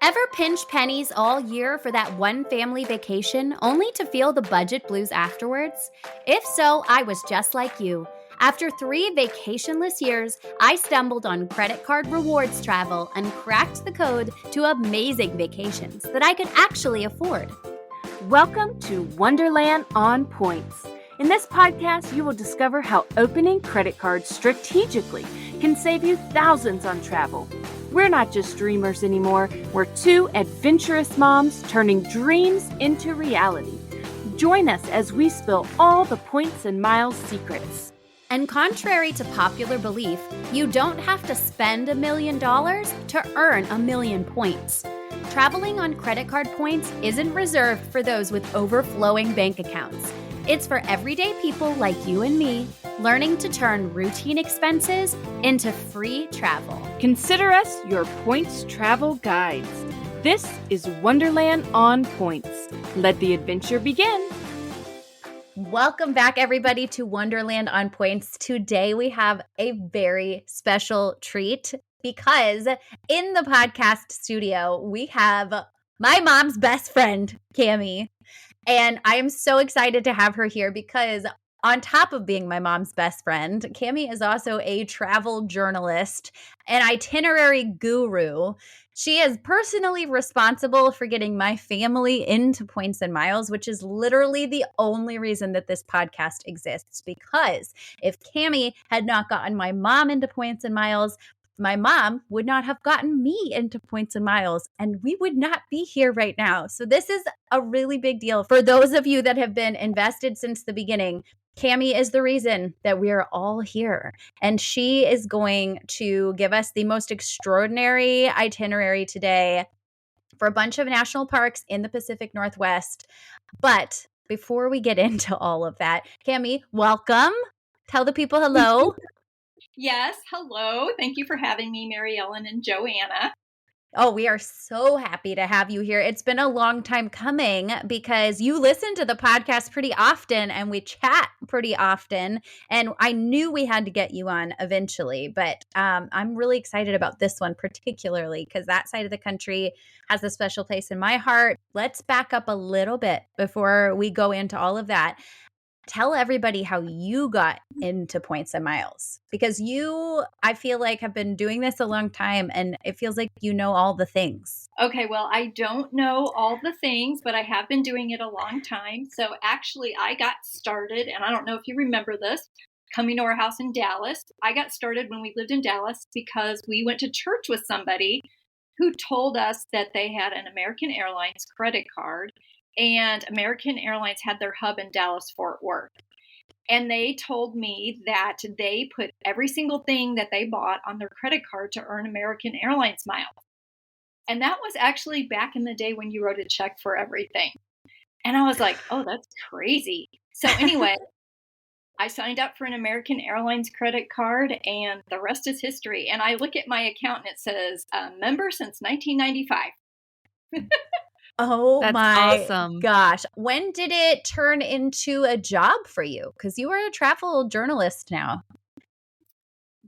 Ever pinch pennies all year for that one family vacation only to feel the budget blues afterwards? If so, I was just like you. After 3 vacationless years, I stumbled on credit card rewards travel and cracked the code to amazing vacations that I could actually afford. Welcome to Wonderland on Points. In this podcast, you will discover how opening credit cards strategically can save you thousands on travel. We're not just dreamers anymore. We're 2 adventurous moms turning dreams into reality. Join us as we spill all the points and miles secrets. And contrary to popular belief, you don't have to spend $1 million to earn 1,000,000 points. Traveling on credit card points isn't reserved for those with overflowing bank accounts. It's for everyday people like you and me, learning to turn routine expenses into free travel. Consider us your points travel guides. This is Wonderland on Points. Let the adventure begin. Welcome back, everybody, to Wonderland on Points. Today we have a very special treat because in the podcast studio, we have my mom's best friend, Cami. And I am so excited to have her here because on top of being my mom's best friend, Cami is also a travel journalist, an itinerary guru. She is personally responsible for getting my family into Points and Miles, which is literally the only reason that this podcast exists. Because if Cami had not gotten my mom into Points and Miles, my mom would not have gotten me into Points and Miles, and we would not be here right now. So this is a really big deal. For those of you that have been invested since the beginning, Cami is the reason that we are all here. And she is going to give us the most extraordinary itinerary today for a bunch of national parks in the Pacific Northwest. But before we get into all of that, Cami, welcome. Tell the people hello. Yes, hello. Thank you for having me, Mary Ellen and Joanna. Oh, we are so happy to have you here. It's been a long time coming because you listen to the podcast pretty often and we chat pretty often. And I knew we had to get you on eventually, but I'm really excited about this one particularly because that side of the country has a special place in my heart. Let's back up a little bit before we go into all of that. Tell everybody how you got into Points and Miles because you, I feel like, have been doing this a long time and it feels like you know all the things. Okay, well, I don't know all the things, but I have been doing it a long time. So actually, I got started, and I don't know if you remember this, coming to our house in Dallas. I got started when we lived in Dallas because we went to church with somebody who told us that they had an American Airlines credit card. And American Airlines had their hub in Dallas-Fort Worth. And they told me that they put every single thing that they bought on their credit card to earn American Airlines miles. And that was actually back in the day when you wrote a check for everything. And I was like, oh, that's crazy. So anyway, I signed up for an American Airlines credit card and the rest is history. And I look at my account and it says, member since 1995. Oh, That's my awesome. gosh. When did it turn into a job for you? Because you are a travel journalist now.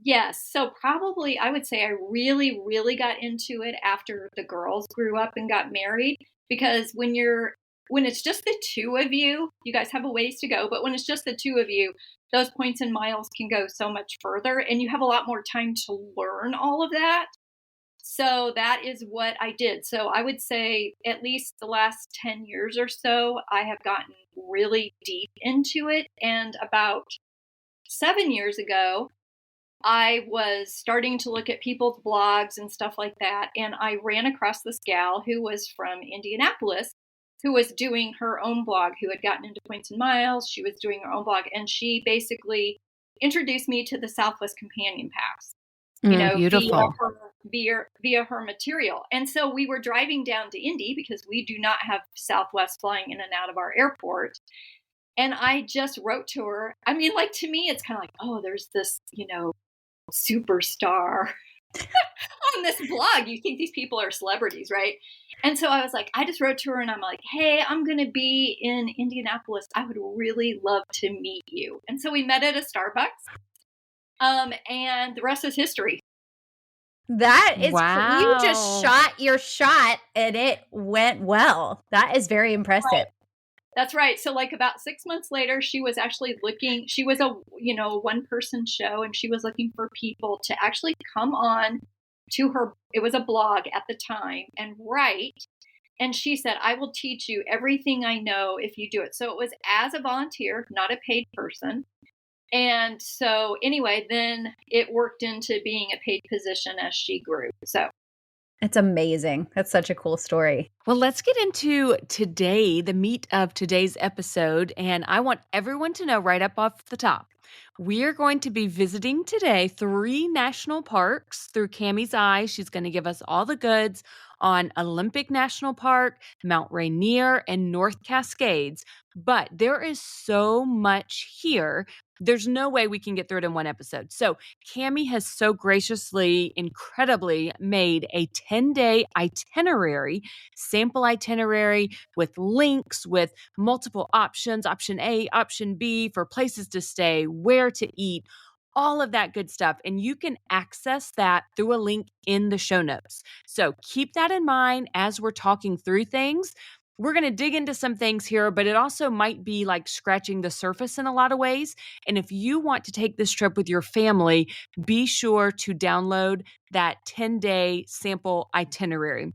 Yes. So probably I would say I really, really got into it after the girls grew up and got married. Because when it's just the 2 of you, you guys have a ways to go. But when it's just the 2 of you, those Points and Miles can go so much further and you have a lot more time to learn all of that. So that is what I did. So I would say at least the last 10 years or so, I have gotten really deep into it. And about 7 years ago, I was starting to look at people's blogs and stuff like that. And I ran across this gal who was from Indianapolis, who was doing her own blog, who had gotten into Points and Miles. She was doing her own blog. And she basically introduced me to the Southwest Companion Pass. Beautiful. Via her material. And so we were driving down to Indy because we do not have Southwest flying in and out of our airport. And I just wrote to her. I mean, like, to me, it's kind of like, oh, there's this, superstar on this blog. You think these people are celebrities, right? And so I was like, I just wrote to her and I'm like, hey, I'm going to be in Indianapolis. I would really love to meet you. And so we met at a Starbucks. And the rest is history. That is, you just Wow. shot your shot and it went well. That is very impressive. That's right. So like about 6 months later, she was actually looking, she was a, one person show, and she was looking for people to actually come on to her. It was a blog at the time, and write. And she said, I will teach you everything I know if you do it. So it was as a volunteer, not a paid person. And so anyway, then it worked into being a paid position as she grew. So It's amazing. That's such a cool story. Well, let's get into today, the meat of today's episode. And I want everyone to know right up off the top, we are going to be visiting today 3 national parks through Cami's eyes. She's going to give us all the goods on Olympic National Park, Mount Rainier, and North Cascades. But there is so much here. There's no way we can get through it in one episode. So Cami has so graciously, incredibly made a 10-day itinerary, sample itinerary with links, with multiple options, option A, option B, for places to stay, where to eat, all of that good stuff. And you can access that through a link in the show notes. So keep that in mind as we're talking through things. We're going to dig into some things here, but it also might be like scratching the surface in a lot of ways. And if you want to take this trip with your family, be sure to download that 10-day sample itinerary,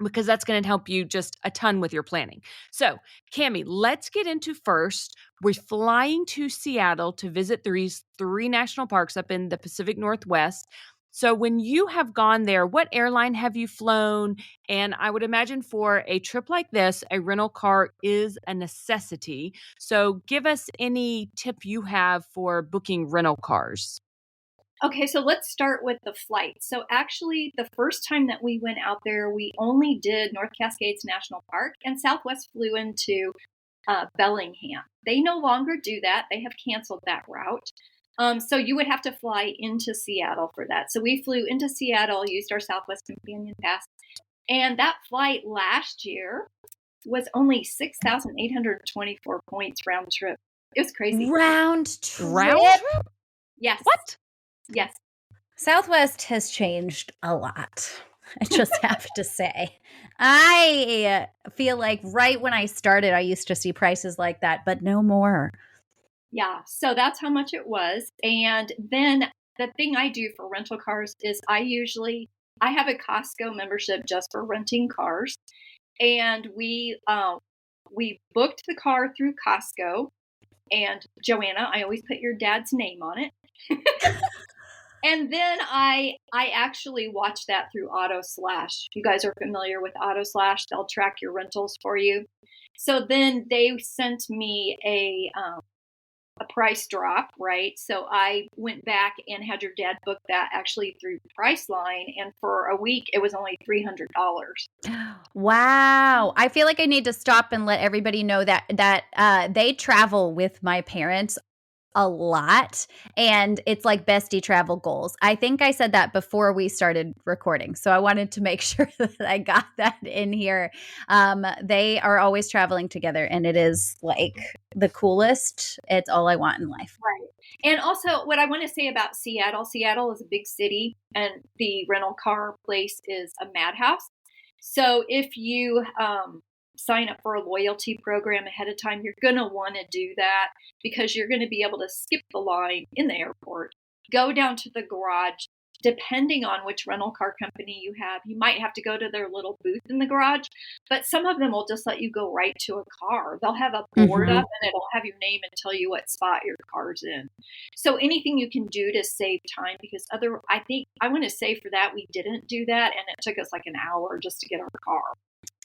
because that's going to help you just a ton with your planning. So, Cami, let's get into first. We're flying to Seattle to visit these 3 national parks up in the Pacific Northwest. So when you have gone there, what airline have you flown? And I would imagine for a trip like this, a rental car is a necessity. So give us any tip you have for booking rental cars. Okay, so let's start with the flight. So actually, the first time that we went out there, we only did North Cascades National Park, and Southwest flew into Bellingham. They no longer do that. They have canceled that route. So you would have to fly into Seattle for that. So we flew into Seattle, used our Southwest Companion Pass, and that flight last year was only 6,824 points round trip. It was crazy. Round trip? Round trip? Yes. What? Yes. Southwest has changed a lot. I just have to say. I feel like right when I started, I used to see prices like that, but no more. Yeah, so that's how much it was. And then the thing I do for rental cars is I have a Costco membership just for renting cars. And we booked the car through Costco. And Joanna, I always put your dad's name on it. And then I actually watch that through Auto Slash. You guys are familiar with Auto Slash. They'll track your rentals for you. So then they sent me a price drop, right? So I went back and had your dad book that actually through Priceline, and for a week it was only $300. Wow. I feel like I need to stop and let everybody know that they travel with my parents a lot, and it's like bestie travel goals. I think I said that before we started recording, so I wanted to make sure that I got that in here. They are always traveling together, and it is like the coolest. It's all I want in life. Right. And also, what I want to say about Seattle is a big city, and the rental car place is a madhouse. So if you sign up for a loyalty program ahead of time, you're going to want to do that, because you're going to be able to skip the line in the airport, go down to the garage. Depending on which rental car company you have, you might have to go to their little booth in the garage, but some of them will just let you go right to a car. They'll have a board up and it'll have your name and tell you what spot your car's in. So anything you can do to save time, because I want to say for that, we didn't do that, and it took us like an hour just to get our car.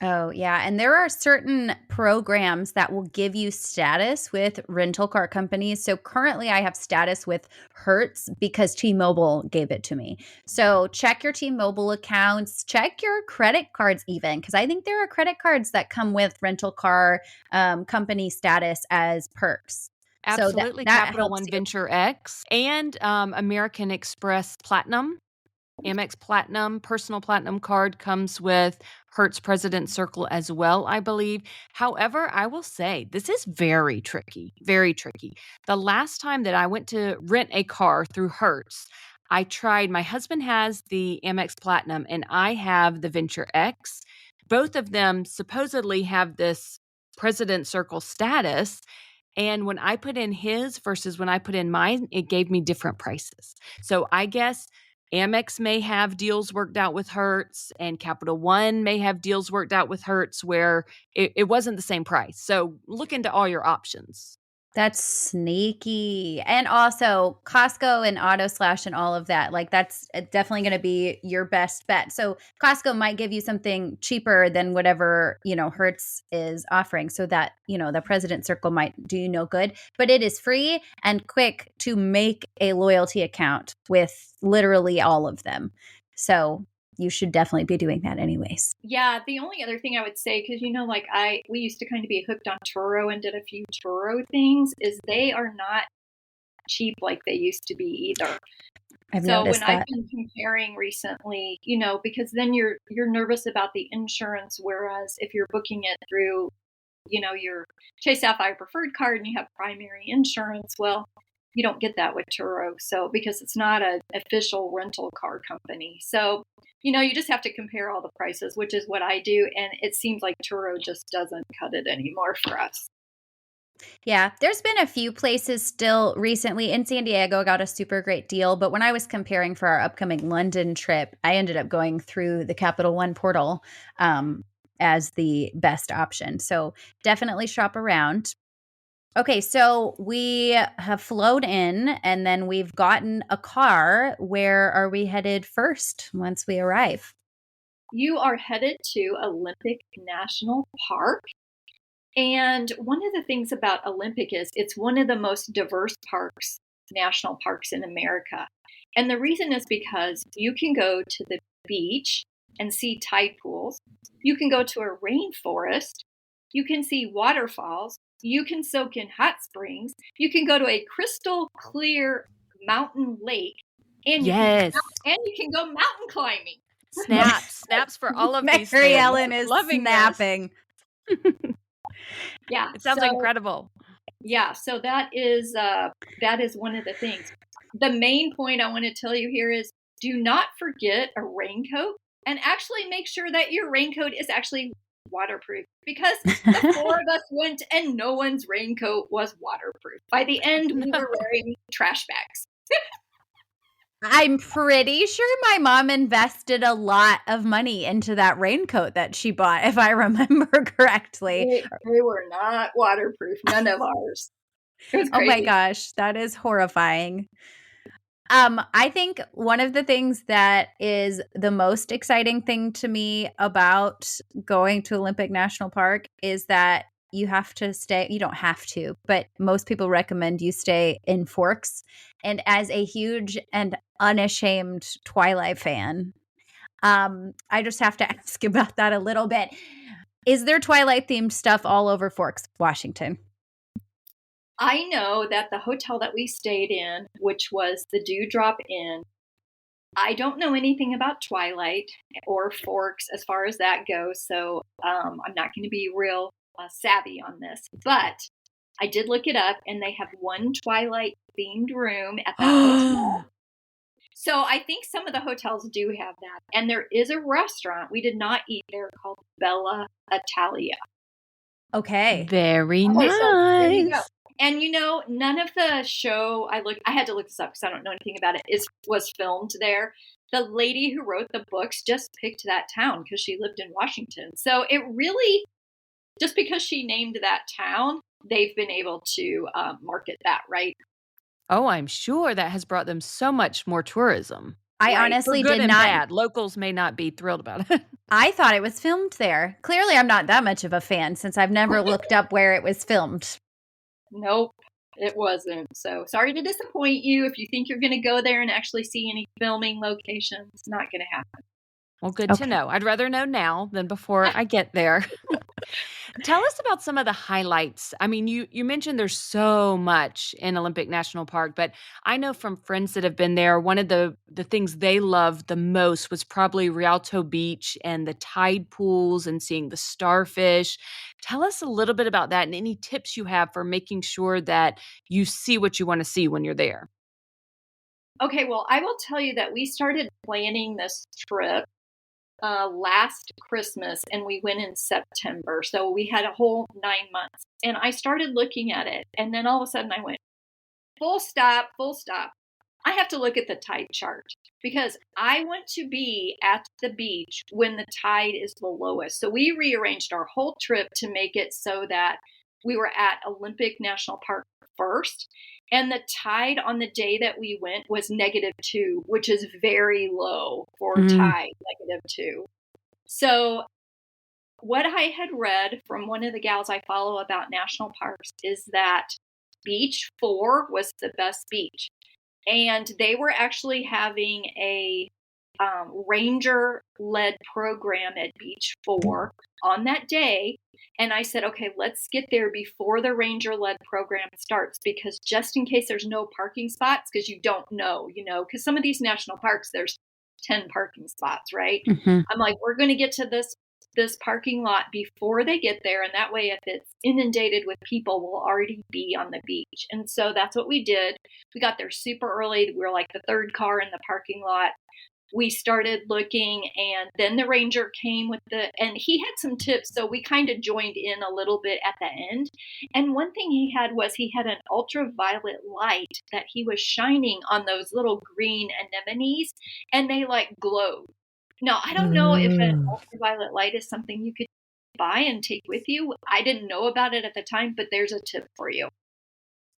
Oh, yeah. And there are certain programs that will give you status with rental car companies. So currently I have status with Hertz because T-Mobile gave it to me. So check your T-Mobile accounts, check your credit cards even, because I think there are credit cards that come with rental car company status as perks. Absolutely. So that Capital helps One you. Venture X and American Express Platinum. Amex Platinum, personal platinum card comes with Hertz President Circle as well, I believe. However, I will say this is very tricky, very tricky. The last time that I went to rent a car through Hertz, I tried, my husband has the Amex Platinum and I have the Venture X. Both of them supposedly have this President Circle status. And when I put in his versus when I put in mine, it gave me different prices. So I guess Amex may have deals worked out with Hertz and Capital One may have deals worked out with Hertz where it wasn't the same price. So look into all your options. That's sneaky. And also Costco and Auto Slash and all of that. Like that's definitely going to be your best bet. So Costco might give you something cheaper than whatever, Hertz is offering so that, the President Circle might do you no good. But it is free and quick to make a loyalty account with literally all of them. So you should definitely be doing that anyways. Yeah, the only other thing I would say, because we used to kind of be hooked on Turo and did a few Turo things, is they are not cheap like they used to be either. I've noticed that. I've been comparing recently, because then you're nervous about the insurance, whereas if you're booking it through, your Chase Sapphire Preferred card and you have primary insurance, well, you don't get that with Turo. So because it's not an official rental car company. So, you just have to compare all the prices, which is what I do. And it seems like Turo just doesn't cut it anymore for us. Yeah, there's been a few places still recently. In San Diego, got a super great deal. But when I was comparing for our upcoming London trip, I ended up going through the Capital One portal as the best option. So definitely shop around. Okay, so we have flown in and then we've gotten a car. Where are we headed first once we arrive? You are headed to Olympic National Park. And one of the things about Olympic is it's one of the most diverse national parks in America. And the reason is because you can go to the beach and see tide pools. You can go to a rainforest. You can see waterfalls. You can soak in hot springs. You can go to a crystal clear mountain lake. And you can go mountain climbing. Snaps for all of these things. Mary Ellen is loving snapping. Yeah, it sounds incredible. Yeah, so that is one of the things. The main point I want to tell you here is do not forget a raincoat, and actually make sure that your raincoat is actually waterproof, because the four of us went and no one's raincoat was waterproof. By the end, we were wearing trash bags. I'm pretty sure my mom invested a lot of money into that raincoat that she bought, if I remember correctly. They were not waterproof, none of ours. It was crazy. Oh my gosh, that is horrifying. I think one of the things that is the most exciting thing to me about going to Olympic National Park is that you have to stay. You don't have to, but most people recommend you stay in Forks. And as a huge and unashamed Twilight fan, I just have to ask about that a little bit. Is there Twilight themed stuff all over Forks, Washington? I know that the hotel that we stayed in, which was the Dewdrop Inn, I don't know anything about Twilight or Forks as far as that goes, so I'm not going to be real savvy on this. But I did look it up, and they have one Twilight-themed room at that hotel. So I think some of the hotels do have that. And there is a restaurant, we did not eat there, called Bella Italia. Okay. Very nice. So there you go. And none of the show I had to look this up because I don't know anything about it, was filmed there. The lady who wrote the books just picked that town because she lived in Washington. So it really, just because she named that town, they've been able to market that, right? Oh, I'm sure that has brought them so much more tourism. I honestly did not. Bad. Locals may not be thrilled about it. I thought it was filmed there. Clearly, I'm not that much of a fan since I've never looked up where it was filmed. Nope, it wasn't. So sorry to disappoint you. If you think you're going to go there and actually see any filming locations, it's not going to happen. Well, good to know. I'd rather know now than before I get there. Tell us about some of the highlights. I mean, you mentioned there's so much in Olympic National Park, but I know from friends that have been there, one of the things they loved the most was probably Rialto Beach and the tide pools and seeing the starfish. Tell us a little bit about that and any tips you have for making sure that you see what you want to see when you're there. Okay, well, I will tell you that we started planning this trip last Christmas and we went in September. So we had a whole 9 months. And I started looking at it. And then all of a sudden I went, full stop, full stop. I have to look at the tide chart because I want to be at the beach when the tide is the lowest. So we rearranged our whole trip to make it so that we were at Olympic National Park first. And the tide on the day that we went was -2, which is very low for tide, -2. So what I had read from one of the gals I follow about national parks is that Beach 4 was the best beach. And they were actually having a ranger-led program at Beach 4 on that day. And I said, okay, let's get there before the ranger-led program starts, because just in case there's no parking spots, because you don't know, because some of these national parks, there's 10 parking spots, right? Mm-hmm. I'm like, we're going to get to this parking lot before they get there. And that way, if it's inundated with people, we'll already be on the beach. And so that's what we did. We got there super early. We were like the third car in the parking lot. We started looking, and then the ranger came and he had some tips. So we kind of joined in a little bit at the end. And one thing he had an ultraviolet light that he was shining on those little green anemones, and they like glowed. Now, I don't know if an ultraviolet light is something you could buy and take with you. I didn't know about it at the time, but there's a tip for you.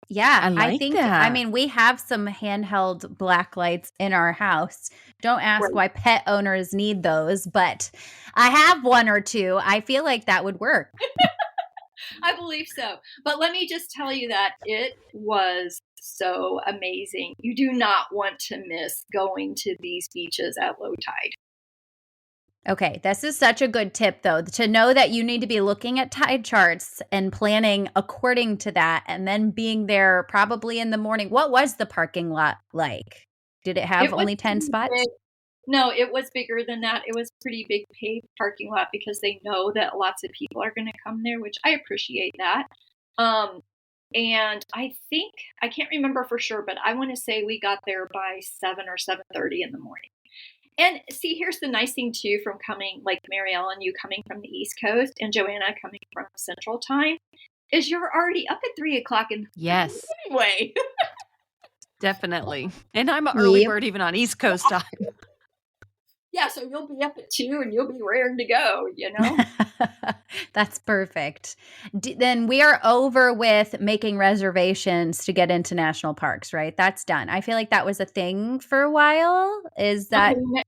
Yeah, I think that. I mean, we have some handheld black lights in our house. Don't ask Right. why pet owners need those, but I have one or two. I feel like that would work. I believe so. But let me just tell you that it was so amazing. You do not want to miss going to these beaches at low tide. Okay, this is such a good tip, though, to know that you need to be looking at tide charts and planning according to that, and then being there probably in the morning. What was the parking lot like? Did it have only 10 spots? Big. No, it was bigger than that. It was a pretty big paved parking lot because they know that lots of people are going to come there, which I appreciate that. And I think, I can't remember for sure, but I want to say we got there by 7 or 7:30 in the morning. And see, here's the nice thing too, from coming, like Mary Ellen, you coming from the East Coast, and Joanna coming from Central Time, is you're already up at 3 o'clock in the Yes, anyway. definitely. And I'm an early Yep. bird even on East Coast time. Yeah, so you'll be up at 2 and you'll be raring to go, That's perfect. Then we are over with making reservations to get into national parks, right? That's done. I feel like that was a thing for a while. Is that Okay,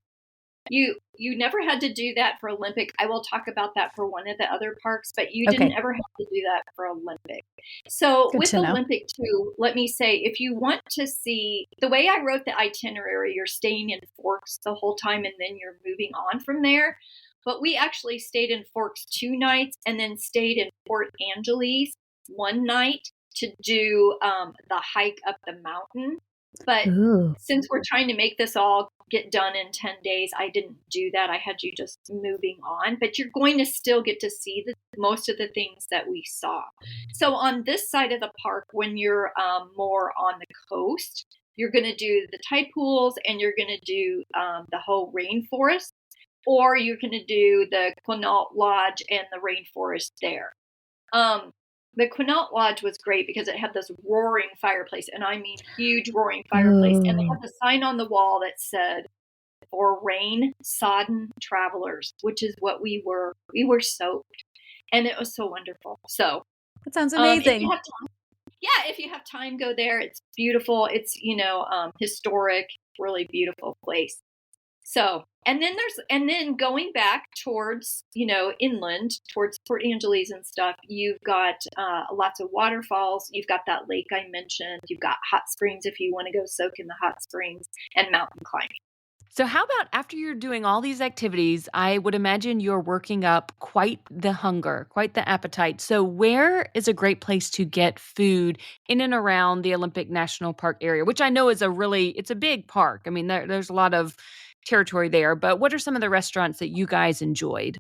you never had to do that for Olympic. I will talk about that for one of the other parks, but you didn't ever have to do that for Olympic. So Good with to know. Olympic too, let me say, if you want to see the way I wrote the itinerary, you're staying in Forks the whole time and then you're moving on from there. But we actually stayed in Forks 2 nights and then stayed in Port Angeles 1 night to do the hike up the mountain. But Ooh. since we're trying to make this all get done in 10 days, I didn't do that. I had you just moving on, but you're going to still get to see most of the things that we saw. So on this side of the park, when you're more on the coast, you're going to do the tide pools and you're going to do the whole rainforest, or you're going to do the Quinault Lodge and the rainforest there. The Quinault Lodge was great because it had this roaring fireplace, and I mean huge roaring fireplace. And they had the sign on the wall that said, "For rain-sodden travelers," which is what we were. We were soaked, and it was so wonderful. So That sounds amazing. if you have time, go there. It's beautiful. It's historic, really beautiful place. So, and then going back towards, inland, towards Port Angeles and stuff, you've got lots of waterfalls. You've got that lake I mentioned. You've got hot springs if you want to go soak in the hot springs, and mountain climbing. So how about after you're doing all these activities, I would imagine you're working up quite the hunger, quite the appetite. So where is a great place to get food in and around the Olympic National Park area, which I know is it's a big park. I mean, there's a lot of territory there, but what are some of the restaurants that you guys enjoyed?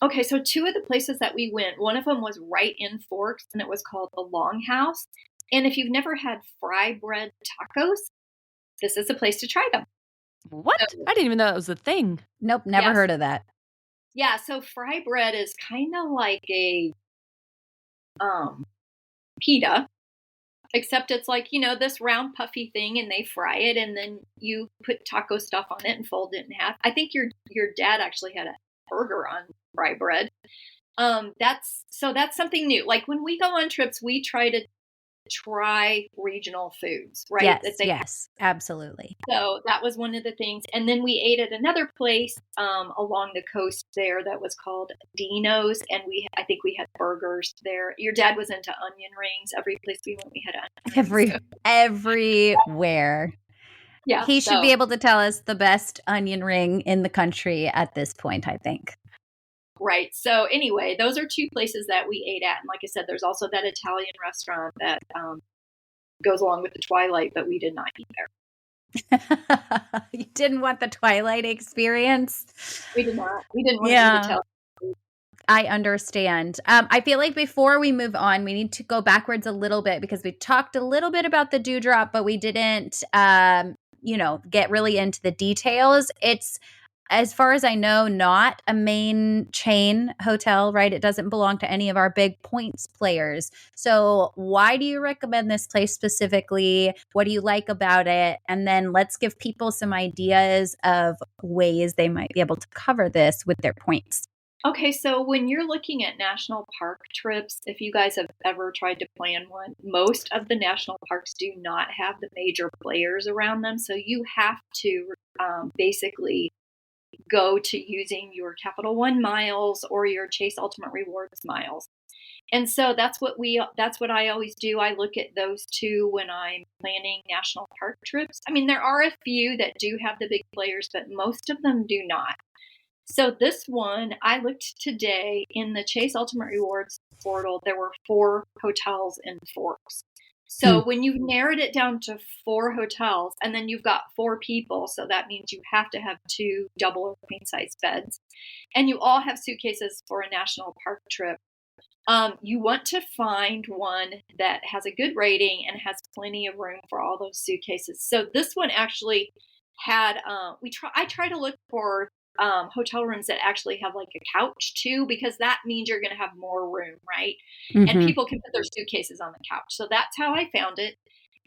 Okay, so 2 of the places that we went, one of them was right in Forks, and it was called the Longhouse. And if you've never had fry bread tacos, this is the place to try them. What? So, I didn't even know that was a thing. Nope, never Yes. heard of that. yeah, so fry bread is kind of like a pita, except it's like, this round puffy thing, and they fry it, and then you put taco stuff on it and fold it in half. I think your dad actually had a burger on fry bread. That's something new. Like when we go on trips, we try to try regional foods, right? Yes, absolutely. So that was one of the things. And then we ate at another place along the coast there that was called Dino's, and I think we had burgers there. Your dad was into onion rings. Every place we went, we had onion rings. Everywhere. Yeah, He should be able to tell us the best onion ring in the country at this point, I think. Right. So anyway, those are two places that we ate at. And like I said, there's also that Italian restaurant that goes along with the Twilight, but we did not eat there. You didn't want the Twilight experience? We did not. We didn't want to eat Italian. I understand. I feel like before we move on, we need to go backwards a little bit because we talked a little bit about the Dewdrop, but we didn't, get really into the details. It's, as far as I know, not a main chain hotel, right? It doesn't belong to any of our big points players. So why do you recommend this place specifically? What do you like about it? And then let's give people some ideas of ways they might be able to cover this with their points. Okay, so when you're looking at national park trips, if you guys have ever tried to plan one, most of the national parks do not have the major players around them. So you have to basically go to using your Capital One miles or your Chase Ultimate Rewards miles. And so that's what I always do. I look at those two when I'm planning national park trips. I mean, there are a few that do have the big players, but most of them do not. So this one, I looked today in the Chase Ultimate Rewards portal, there were 4 hotels in Forks. So when you've narrowed it down to 4 hotels, and then you've got 4 people, so that means you have to have 2 double or queen size beds, and you all have suitcases for a national park trip, you want to find one that has a good rating and has plenty of room for all those suitcases. So this one actually had, I try to look for hotel rooms that actually have like a couch too, because that means you're going to have more room, right? Mm-hmm. And people can put their suitcases on the couch. So that's how I found it.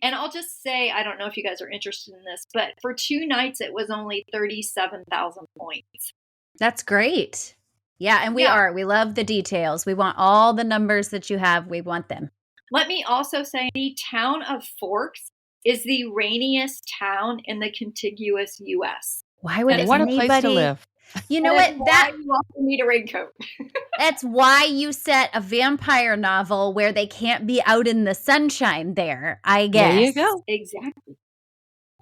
And I'll just say, I don't know if you guys are interested in this, but for 2 nights, it was only 37,000 points. That's great. Yeah, and we love the details. We want all the numbers that you have. We want them. Let me also say the town of Forks is the rainiest town in the contiguous U.S. Why would what a place to live? You know what? That you also need a raincoat. That's why you set a vampire novel where they can't be out in the sunshine there, I guess. There you go. Exactly.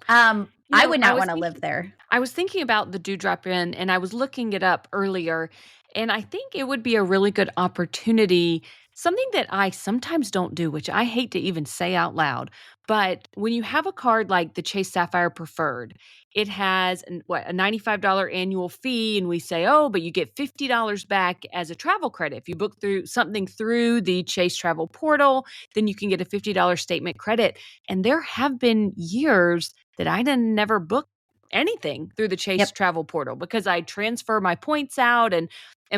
I would not want to live there. I was thinking about the Dewdrop Inn, and I was looking it up earlier, and I think it would be a really good opportunity. Something that I sometimes don't do, which I hate to even say out loud, but when you have a card like the Chase Sapphire Preferred, it has a $95 annual fee, and we say, oh, but you get $50 back as a travel credit. If you book through something through the Chase Travel Portal, then you can get a $50 statement credit. And there have been years that I didn't never book anything through the Chase Travel Portal because I transfer my points out and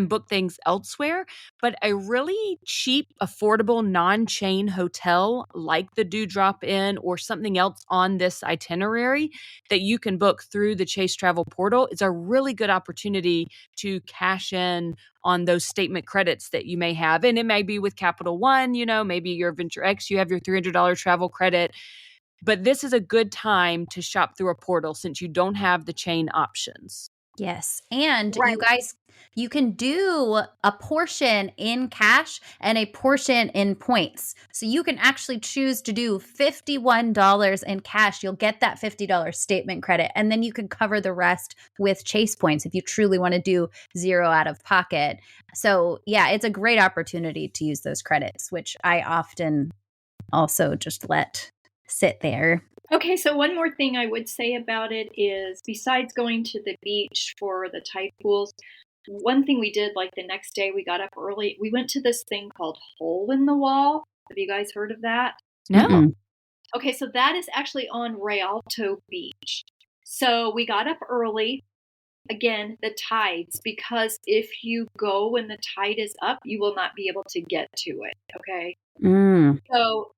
book things elsewhere. But a really cheap, affordable, non-chain hotel like the Dewdrop Inn or something else on this itinerary that you can book through the Chase Travel Portal is a really good opportunity to cash in on those statement credits that you may have. And it may be with Capital One, maybe your Venture X, you have your $300 travel credit. But this is a good time to shop through a portal since you don't have the chain options. Yes. And you guys, you can do a portion in cash and a portion in points. So you can actually choose to do $51 in cash. You'll get that $50 statement credit. And then you can cover the rest with Chase points if you truly want to do 0 out of pocket. So yeah, it's a great opportunity to use those credits, which I often also just let sit there. Okay, so one more thing I would say about it is besides going to the beach for the tide pools, one thing we did, like the next day we got up early, we went to this thing called Hole in the Wall. Have you guys heard of that? No. Okay, so that is actually on Rialto Beach. So we got up early. Again, the tides, because if you go when the tide is up, you will not be able to get to it. Okay. Mm. So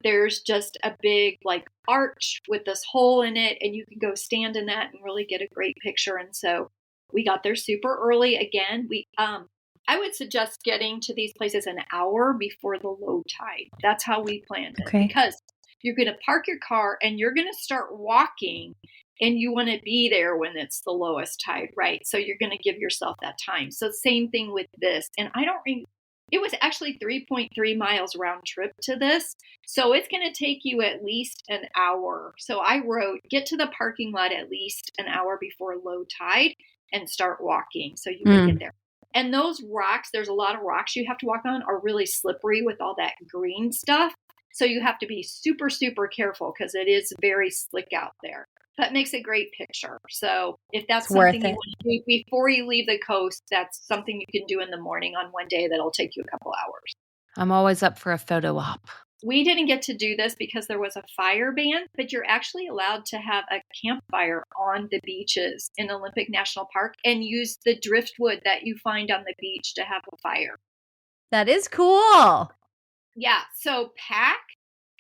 there's just a big like arch with this hole in it, and you can go stand in that and really get a great picture. And so we got there super early. Again, we I would suggest getting to these places an hour before the low tide. That's how we planned it, Okay. because you're going to park your car and you're going to start walking, and you want to be there when it's the lowest tide, right? So you're going to give yourself that time. So same thing with this. And I don't it was actually 3.3 miles round trip to this. So it's going to take you at least an hour. So I wrote, get to the parking lot at least an hour before low tide and start walking so you can get there. And those rocks, there's a lot of rocks you have to walk on, are really slippery with all that green stuff. So you have to be super, super careful because it is very slick out there. That makes a great picture. So if that's something you want to do before you leave the coast, that's something you can do in the morning on one day that'll take you a couple hours. I'm always up for a photo op. We didn't get to do this because there was a fire ban, but you're actually allowed to have a campfire on the beaches in Olympic National Park and use the driftwood that you find on the beach to have a fire. That is cool. Yeah. So pack,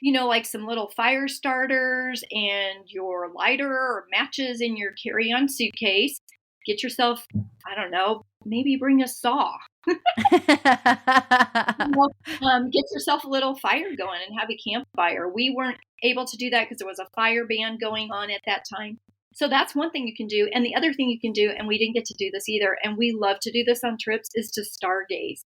like some little fire starters and your lighter or matches in your carry-on suitcase. Get yourself, I don't know, maybe bring a saw. Get yourself a little fire going and have a campfire. We weren't able to do that because there was a fire ban going on at that time. So that's one thing you can do. And the other thing you can do, and we didn't get to do this either, and we love to do this on trips, is to stargaze.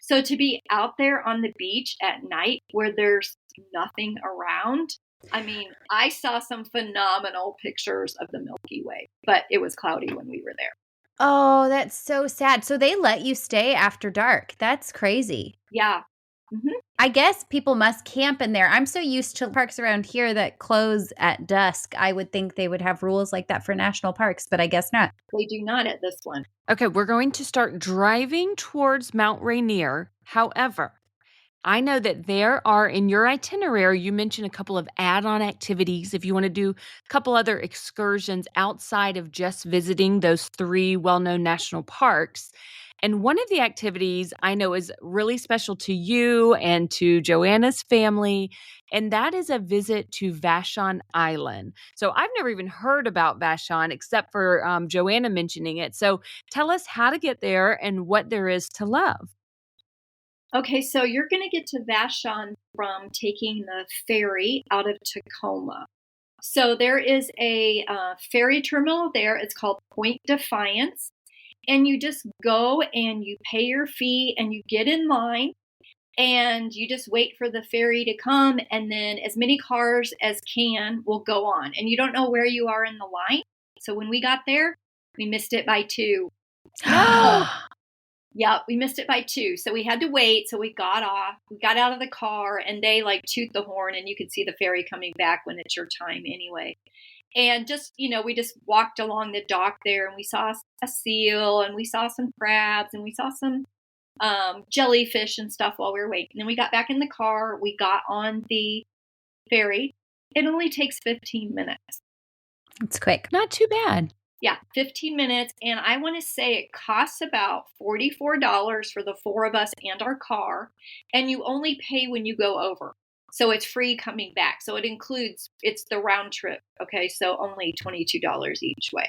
So to be out there on the beach at night where there's nothing around, I mean, I saw some phenomenal pictures of the Milky Way, but it was cloudy when we were there. Oh, that's so sad. So they let you stay after dark. That's crazy. Yeah. Mm-hmm. I guess people must camp in there. I'm so used to parks around here that close at dusk. I would think they would have rules like that for national parks, but I guess not. They do not at this one. Okay, we're going to start driving towards Mount Rainier. However, I know that there are in your itinerary, you mentioned a couple of add-on activities if you want to do a couple other excursions outside of just visiting those 3 well-known national parks. And one of the activities I know is really special to you and to Joanna's family, and that is a visit to Vashon Island. So I've never even heard about Vashon except for Joanna mentioning it. So tell us how to get there and what there is to love. Okay, so you're going to get to Vashon from taking the ferry out of Tacoma. So there is a ferry terminal there. It's called Point Defiance. And you just go and you pay your fee and you get in line and you just wait for the ferry to come. And then as many cars as can will go on. And you don't know where you are in the line. So when we got there, we missed it by 2. Yeah, we missed it by 2. So we had to wait. So we got off, we got out of the car, and they like toot the horn and you could see the ferry coming back when it's your time anyway. And just, we just walked along the dock there and we saw a seal and we saw some crabs and we saw some jellyfish and stuff while we were waiting. And then we got back in the car. We got on the ferry. It only takes 15 minutes. It's quick. Not too bad. Yeah, 15 minutes. And I want to say it costs about $44 for the 4 of us and our car. And you only pay when you go over. So it's free coming back. So it's the round trip. Okay, so only $22 each way.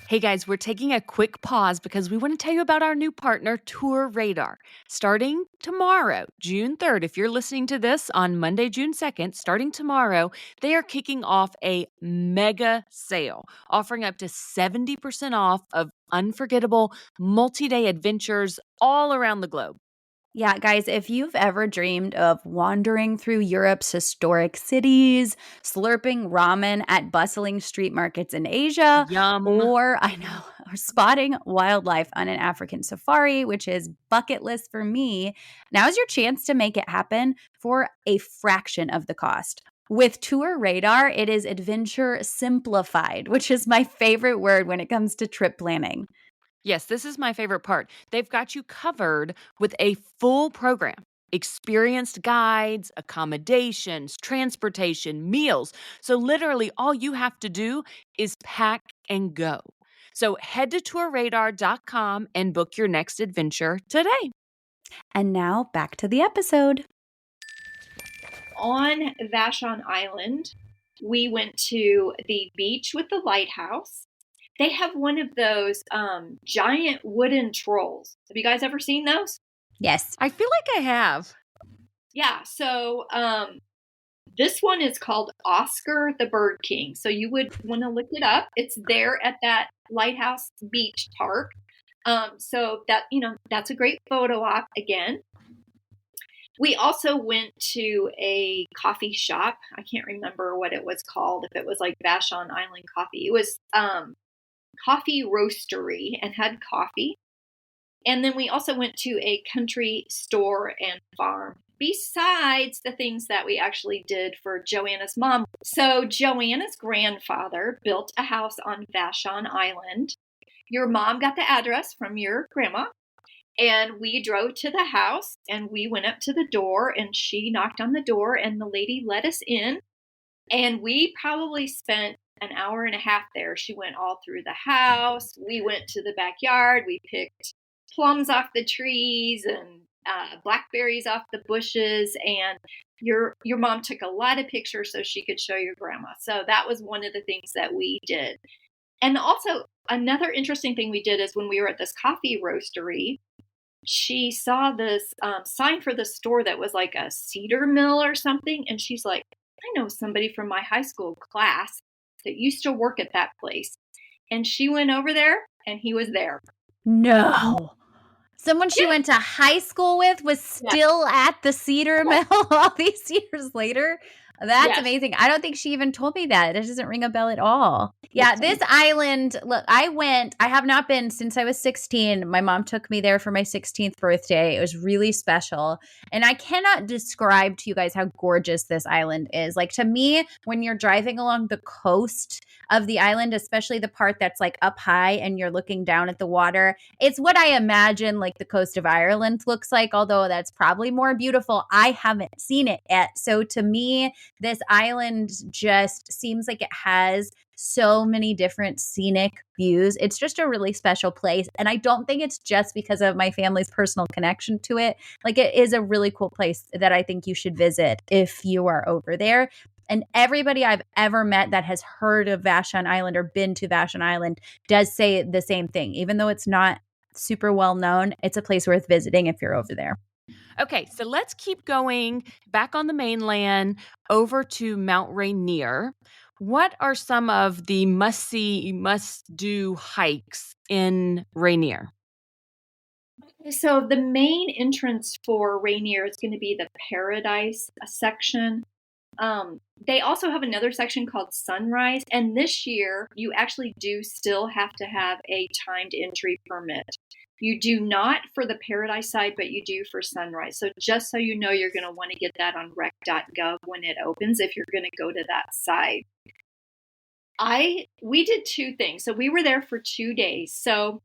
Hey guys, we're taking a quick pause because we want to tell you about our new partner, Tour Radar. Starting tomorrow, June 3rd, if you're listening to this on Monday, June 2nd, starting tomorrow, they are kicking off a mega sale, offering up to 70% off of unforgettable multi-day adventures all around the globe. Yeah, guys, if you've ever dreamed of wandering through Europe's historic cities, slurping ramen at bustling street markets in Asia, Yum. or spotting wildlife on an African safari, which is bucket list for me, now's your chance to make it happen for a fraction of the cost. With Tour Radar, it is adventure simplified, which is my favorite word when it comes to trip planning. Yes, this is my favorite part. They've got you covered with a full program. experienced guides, accommodations, transportation, meals. So literally all you have to do is pack and go. So head to tourradar.com and book your next adventure today. And now back to the episode. On Vashon Island, we went to the beach with the lighthouse. They have one of those giant wooden trolls. Have you guys ever seen those? Yes. I feel like I have. Yeah, so this one is called Oscar the Bird King. So you would want to look it up. It's there at that Lighthouse Beach Park. So that, that's a great photo op again. We also went to a coffee shop. I can't remember what it was called, if it was like Vashon Island Coffee. It was Coffee Roastery and had coffee. And then we also went to a country store and farm, besides the things that we actually did for Joanna's mom. So Joanna's grandfather built a house on Vashon Island. Your mom got the address from your grandma. And we drove to the house and we went up to the door and she knocked on the door and the lady let us in. And we probably spent an hour and a half there. She went all through the house. We went to the backyard. We picked plums off the trees and blackberries off the bushes. And your mom took a lot of pictures so she could show your grandma. So that was one of the things that we did. And also another interesting thing we did is when we were at this coffee roastery, she saw this sign for the store that was like a cedar mill or something. And she's like, I know somebody from my high school class that used to work at that place. And she went over there and he was there. No. Someone she went to high school with was still at the cedar mill all these years later. That's amazing. I don't think she even told me that. It doesn't ring a bell at all. Yeah, this island, look, I have not been since I was 16. My mom took me there for my 16th birthday. It was really special. And I cannot describe to you guys how gorgeous this island is. Like, to me, when you're driving along the coast of the island, especially the part that's like up high and you're looking down at the water, it's what I imagine like the coast of Ireland looks like, although that's probably more beautiful. I haven't seen it yet. So to me, this island just seems like it has so many different scenic views. It's just a really special place. And I don't think it's just because of my family's personal connection to it. Like, it is a really cool place that I think you should visit if you are over there. And everybody I've ever met that has heard of Vashon Island or been to Vashon Island does say the same thing. Even though it's not super well known, it's a place worth visiting if you're over there. Okay, so let's keep going back on the mainland over to Mount Rainier. What are some of the must-see, must-do hikes in Rainier? So the main entrance for Rainier is going to be the Paradise section. They also have another section called Sunrise. And this year, you actually do still have to have a timed entry permit. You do not for the Paradise side, but you do for Sunrise. So just so you know, you're going to want to get that on rec.gov when it opens if you're going to go to that side. We did two things. So we were there for 2 days. So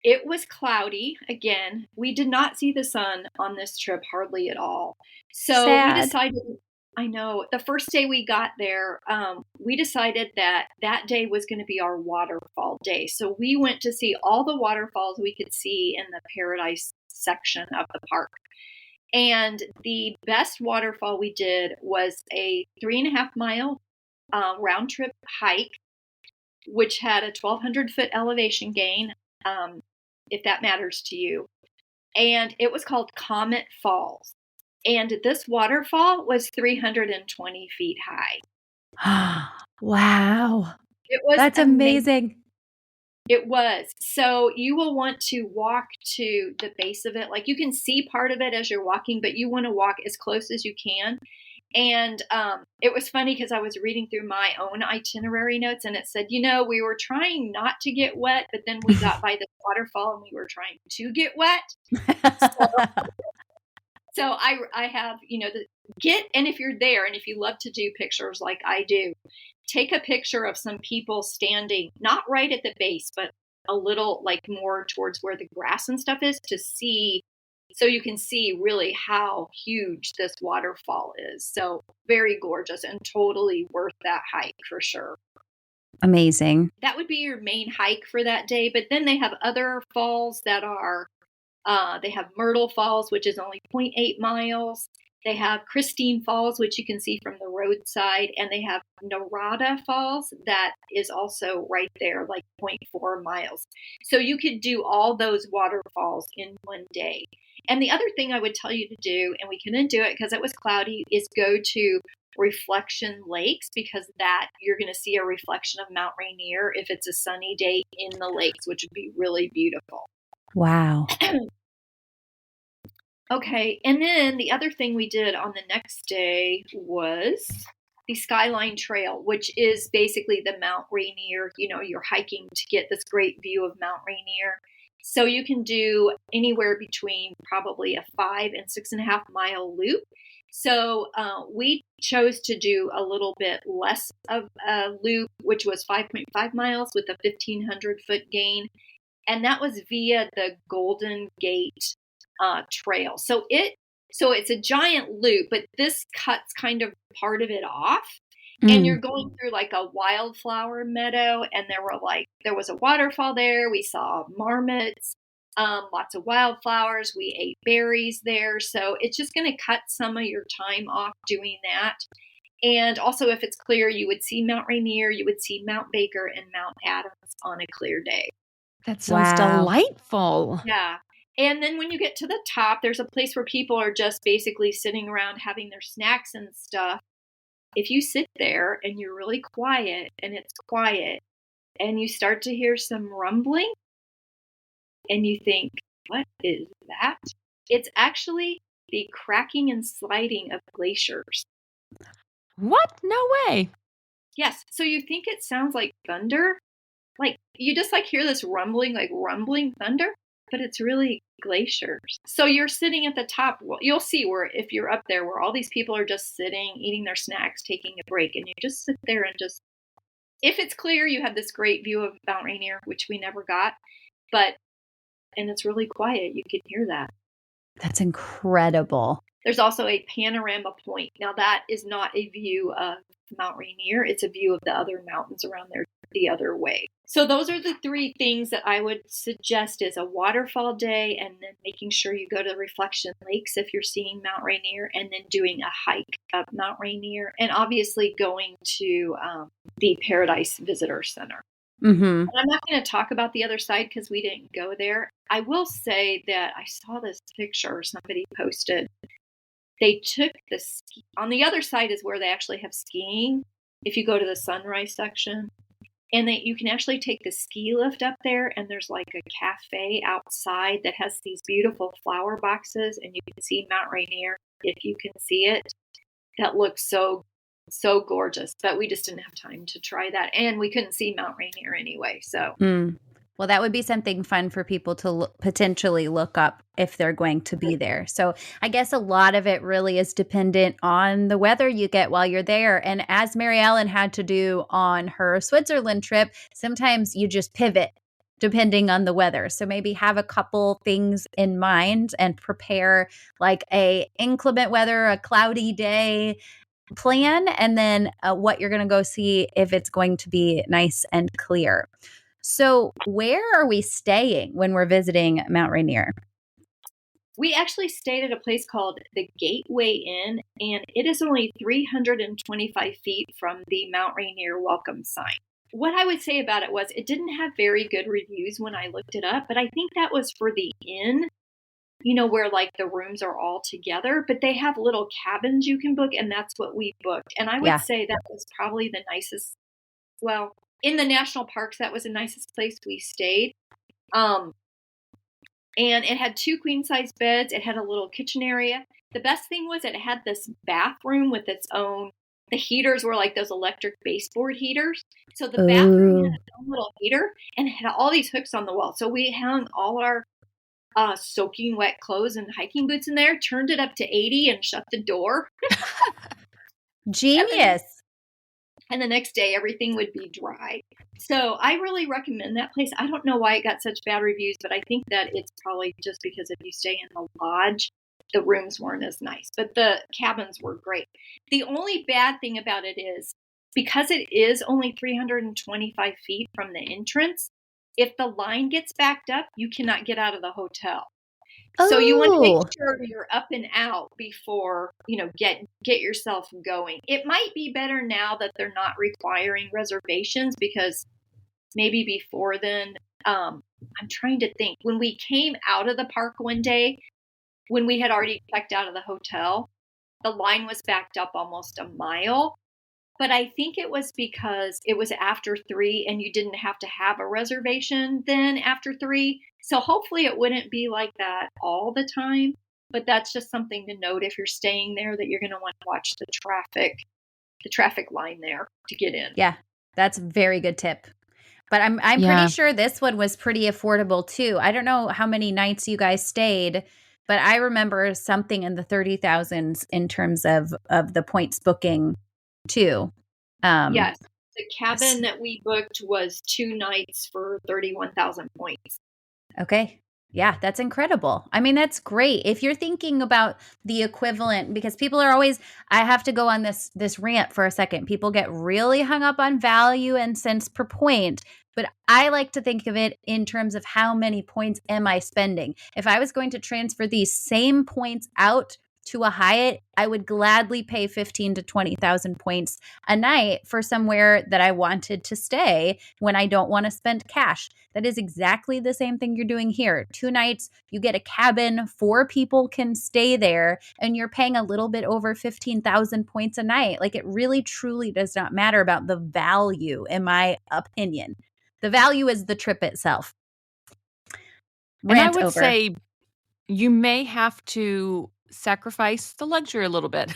it was cloudy again. We did not see the sun on this trip hardly at all. So Sad. we decided, I know, the first day we got there, we decided that day was going to be our waterfall day. So we went to see all the waterfalls we could see in the Paradise section of the park. And the best waterfall we did was a 3.5 mile round trip hike, which had a 1,200 foot elevation gain, if that matters to you. And it was called Comet Falls. And this waterfall was 320 feet high. Wow. It was That's amazing. It was. So you will want to walk to the base of it. Like, you can see part of it as you're walking, but you want to walk as close as you can. And it was funny because I was reading through my own itinerary notes and it said, we were trying not to get wet, but then we got by the waterfall and we were trying to get wet. So I have, and if you're there and if you love to do pictures like I do, take a picture of some people standing, not right at the base, but a little like more towards where the grass and stuff is to see So you can see really how huge this waterfall is. So very gorgeous and totally worth that hike for sure. Amazing. That would be your main hike for that day. But then they have other falls that are, they have Myrtle Falls, which is only 0.8 miles. They have Christine Falls, which you can see from the roadside. And they have Narada Falls that is also right there, like 0.4 miles. So you could do all those waterfalls in one day. And the other thing I would tell you to do, and we couldn't do it because it was cloudy, is go to Reflection Lakes, because that you're going to see a reflection of Mount Rainier if it's a sunny day in the lakes, which would be really beautiful. Wow. Okay, and then the other thing we did on the next day was the Skyline Trail, which is basically the Mount Rainier. You know, you're hiking to get this great view of Mount Rainier. So you can do anywhere between probably a 5 and 6.5 mile loop. So we chose to do a little bit less of a loop, which was 5.5 miles with a 1,500 foot gain. And that was via the Golden Gate Trail. So it's a giant loop, but this cuts kind of part of it off. And you're going through like a wildflower meadow, and there was a waterfall there. We saw marmots, lots of wildflowers. We ate berries there. So it's just going to cut some of your time off doing that. And also, if it's clear, you would see Mount Rainier, you would see Mount Baker and Mount Adams on a clear day. That sounds delightful. Yeah. And then when you get to the top, there's a place where people are just basically sitting around having their snacks and stuff. If you sit there and you're really quiet and it's quiet and you start to hear some rumbling and you think, what is that? It's actually the cracking and sliding of glaciers. What? No way. Yes. So you think it sounds like thunder? Like you just like hear this rumbling, like rumbling thunder, but it's really glaciers. So you're sitting at the top. Well, you'll see where if you're up there where all these people are just sitting, eating their snacks, taking a break, and you just sit there and just, if it's clear, you have this great view of Mount Rainier, which we never got, and it's really quiet. You can hear that. That's incredible. There's also a panorama point. Now that is not a view of Mount Rainier. It's a view of the other mountains around there the other way. So those are the 3 things that I would suggest is a waterfall day, and then making sure you go to the Reflection Lakes if you're seeing Mount Rainier, and then doing a hike up Mount Rainier, and obviously going to the Paradise Visitor Center. Mm-hmm. And I'm not going to talk about the other side because we didn't go there. I will say that I saw this picture somebody posted. They took on the other side is where they actually have skiing. If you go to the sunrise section, and you can actually take the ski lift up there, and there's like a cafe outside that has these beautiful flower boxes, and you can see Mount Rainier if you can see it. That looks so gorgeous, but we just didn't have time to try that, and we couldn't see Mount Rainier anyway. So Well, that would be something fun for people to potentially look up if they're going to be there. So I guess a lot of it really is dependent on the weather you get while you're there. And as Mary Ellen had to do on her Switzerland trip, sometimes you just pivot depending on the weather. So maybe have a couple things in mind and prepare like a inclement weather, a cloudy day plan, and then what you're going to go see if it's going to be nice and clear. So where are we staying when we're visiting Mount Rainier? We actually stayed at a place called the Gateway Inn, and it is only 325 feet from the Mount Rainier welcome sign. What I would say about it was it didn't have very good reviews when I looked it up, but I think that was for the inn, you know, where like the rooms are all together, but they have little cabins you can book, and that's what we booked. And I would say that was probably the nicest, well, in the national parks, that was the nicest place we stayed. And it had 2 queen-size beds. It had a little kitchen area. The best thing was it had this bathroom with its own, the heaters were like those electric baseboard heaters. So the bathroom had its own little heater, and it had all these hooks on the wall. So we hung all our soaking wet clothes and hiking boots in there, turned it up to 80 and shut the door. Genius. And the next day, everything would be dry. So I really recommend that place. I don't know why it got such bad reviews, but I think that it's probably just because if you stay in the lodge, the rooms weren't as nice, but the cabins were great. The only bad thing about it is because it is only 325 feet from the entrance, if the line gets backed up, you cannot get out of the hotel. So you want to make sure you're up and out before, get yourself going. It might be better now that they're not requiring reservations, because maybe before then, I'm trying to think. When we came out of the park one day, when we had already checked out of the hotel, the line was backed up almost a mile. But I think it was because it was after 3 and you didn't have to have a reservation then after 3. So hopefully it wouldn't be like that all the time. But that's just something to note if you're staying there, that you're going to want to watch the traffic line there to get in. Yeah, that's a very good tip. But I'm pretty sure this one was pretty affordable too. I don't know how many nights you guys stayed, but I remember something in the 30,000s in terms of the points booking too. Yes. The cabin that we booked was 2 nights for 31,000 points. Okay. Yeah, that's incredible. I mean, that's great. If you're thinking about the equivalent, because people are always, I have to go on this rant for a second. People get really hung up on value and cents per point, but I like to think of it in terms of how many points am I spending. If I was going to transfer these same points out to a Hyatt, I would gladly pay 15 to 20,000 points a night for somewhere that I wanted to stay when I don't want to spend cash. That is exactly the same thing you're doing here. 2 nights, you get a cabin, 4 people can stay there, and you're paying a little bit over 15,000 points a night. Like, it really truly does not matter about the value, in my opinion. The value is the trip itself. And I would say you may have to sacrifice the luxury a little bit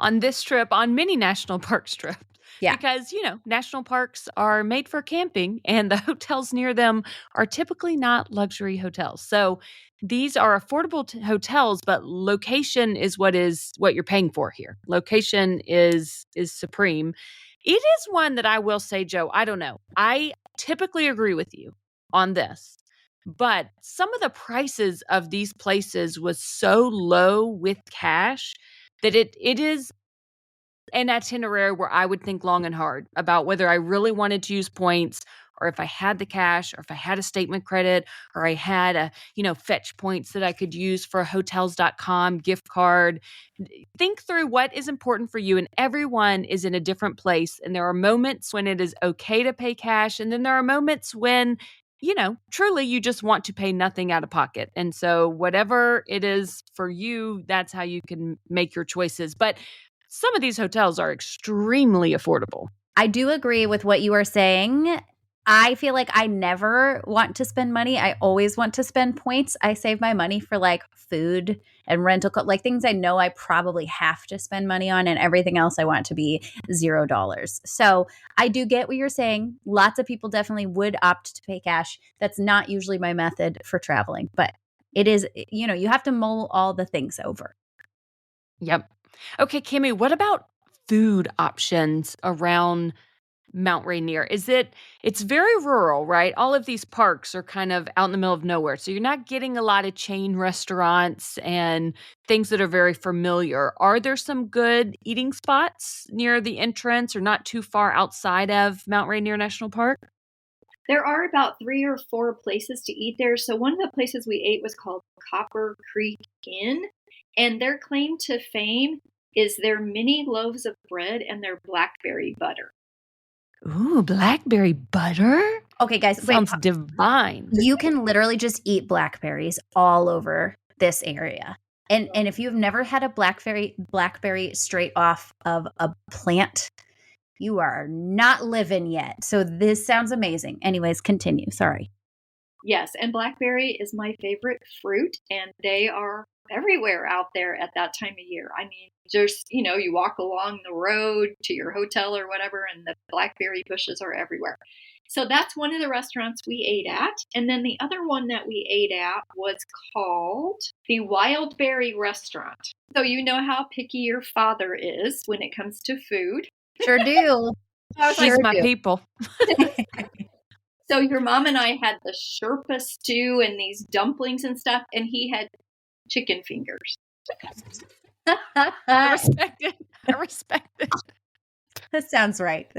on this trip, on many national parks trips. Yeah. Because, national parks are made for camping and the hotels near them are typically not luxury hotels. So these are affordable hotels, but location is what you're paying for here. Location is supreme. It is one that I will say, Joe, I don't know. I typically agree with you on this. But some of the prices of these places was so low with cash that it is an itinerary where I would think long and hard about whether I really wanted to use points, or if I had the cash, or if I had a statement credit, or I had a, fetch points that I could use for a hotels.com gift card. Think through what is important for you, and everyone is in a different place. And there are moments when it is okay to pay cash, and then there are moments when truly you just want to pay nothing out of pocket. And so whatever it is for you, that's how you can make your choices. But some of these hotels are extremely affordable. I do agree with what you are saying. I feel like I never want to spend money. I always want to spend points. I save my money for like food and rental, like things I know I probably have to spend money on, and everything else I want to be $0. So I do get what you're saying. Lots of people definitely would opt to pay cash. That's not usually my method for traveling, but it is, you have to mull all the things over. Yep. Okay, Cami, what about food options around Mount Rainier? It's very rural, right? All of these parks are kind of out in the middle of nowhere. So you're not getting a lot of chain restaurants and things that are very familiar. Are there some good eating spots near the entrance or not too far outside of Mount Rainier National Park? There are about 3 or 4 places to eat there. So one of the places we ate was called Copper Creek Inn, and their claim to fame is their mini loaves of bread and their blackberry butter. Ooh, blackberry butter? Okay, guys. Sounds divine. You can literally just eat blackberries all over this area. And if you've never had a blackberry straight off of a plant, you are not living yet. So this sounds amazing. Anyways, continue. Sorry. Yes, and blackberry is my favorite fruit, and they are everywhere out there at that time of year. I mean, just, you walk along the road to your hotel or whatever, and the blackberry bushes are everywhere. So that's one of the restaurants we ate at. And then the other one that we ate at was called the Wildberry Restaurant. So you know how picky your father is when it comes to food. Sure do. I was She's like, my people. so your mom and I had the Sherpa stew and these dumplings and stuff, and he had chicken fingers. I respect it. I respect it. That sounds right.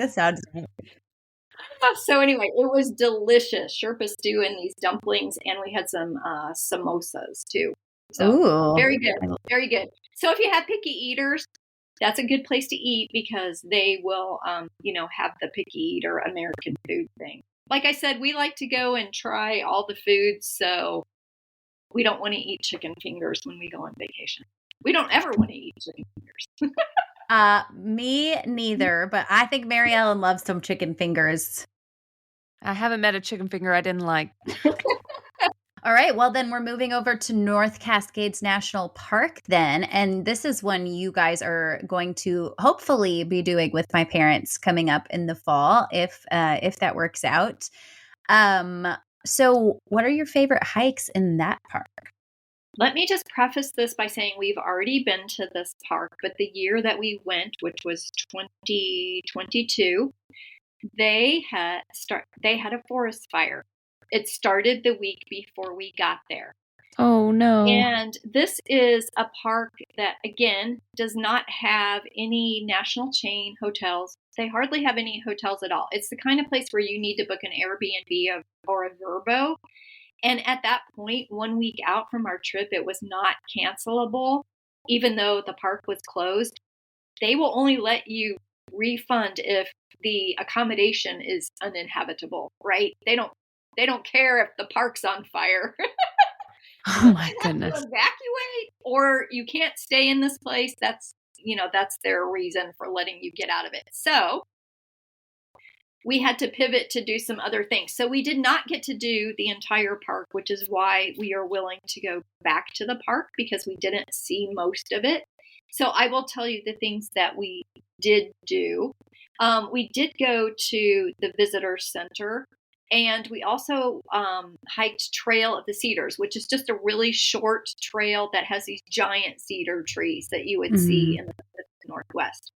So anyway, it was delicious. Sherpa stew and these dumplings, and we had some samosas too. So Ooh. very good, very good. So if you have picky eaters, that's a good place to eat because they will, have the picky eater American food thing. Like I said, we like to go and try all the foods, so we don't want to eat chicken fingers when we go on vacation. We don't ever want to eat chicken fingers. Me neither, but I think Mary Ellen loves some chicken fingers. I haven't met a chicken finger I didn't like. All right, well then we're moving over to North Cascades National Park then, and this is one you guys are going to hopefully be doing with my parents coming up in the fall if that works out. So what are your favorite hikes in that park? Let me just preface this by saying we've already been to this park, but the year that we went, which was 2022, they had a forest fire. It started the week before we got there. Oh, no. And this is a park that, again, does not have any national chain hotels. They hardly have any hotels at all. It's the kind of place where you need to book an Airbnb or a Vrbo. And at that point, 1 week out from our trip, it was not cancelable, even though the park was closed. They will only let you refund if the accommodation is uninhabitable, right? They don't care if the park's on fire. Oh my goodness. To evacuate or you can't stay in this place. That's their reason for letting you get out of it. So we had to pivot to do some other things. So we did not get to do the entire park, which is why we are willing to go back to the park because we didn't see most of it. So I will tell you the things that we did do. We did go to the visitor center, and we also hiked Trail of the Cedars, which is just a really short trail that has these giant cedar trees that you would see in the Northwest.